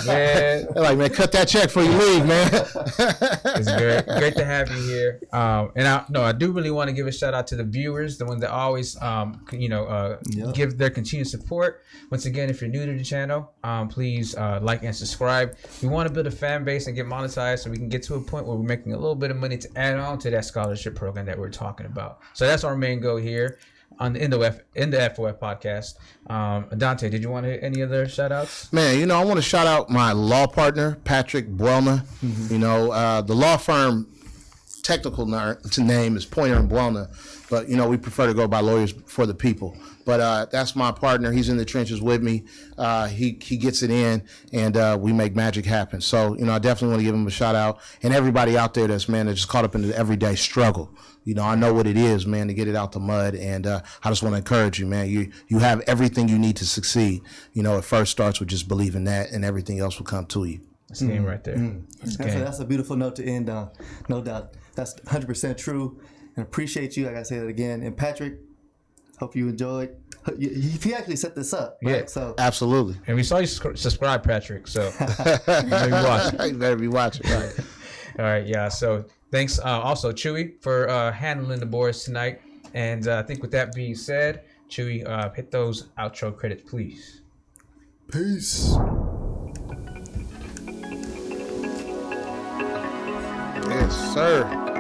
Man, They're like, man, cut that check before you leave, man. it's great to have you here. And I do really want to give a shout out to the viewers, the ones that always give their continued support. Once again, if you're new to the channel, please like and subscribe. We want to build a fan base and get monetized so we can get to a point where we're making a little bit of money to add on to that scholarship program that we're talking about. So that's our main goal here in the FOF podcast. Adante, did you want to hit any other shout outs? Man, I want to shout out my law partner, Patrick Buelna. The law firm technical name is Pointer and Buelna, but we prefer to go by Lawyers for the People. But that's my partner. He's in the trenches with me. He gets it in, and we make magic happen. So I definitely want to give him a shout out, and everybody out there that's just caught up in the everyday struggle. I know what it is, man, to get it out the mud, and I just want to encourage you, man. You have everything you need to succeed. It first starts with just believing that, and everything else will come to you. That's the game right there. That's a beautiful note to end on. No doubt. That's 100% true. And appreciate you, like I say that again. And Patrick, hope you enjoyed. He actually set this up. Right? Yeah. So Absolutely. And we saw you subscribe, Patrick. So you better be watching. Right. All right, yeah. So thanks also, Chewy, for handling the boards tonight. And I think with that being said, Chewy, hit those outro credits, please. Peace. Yes, sir.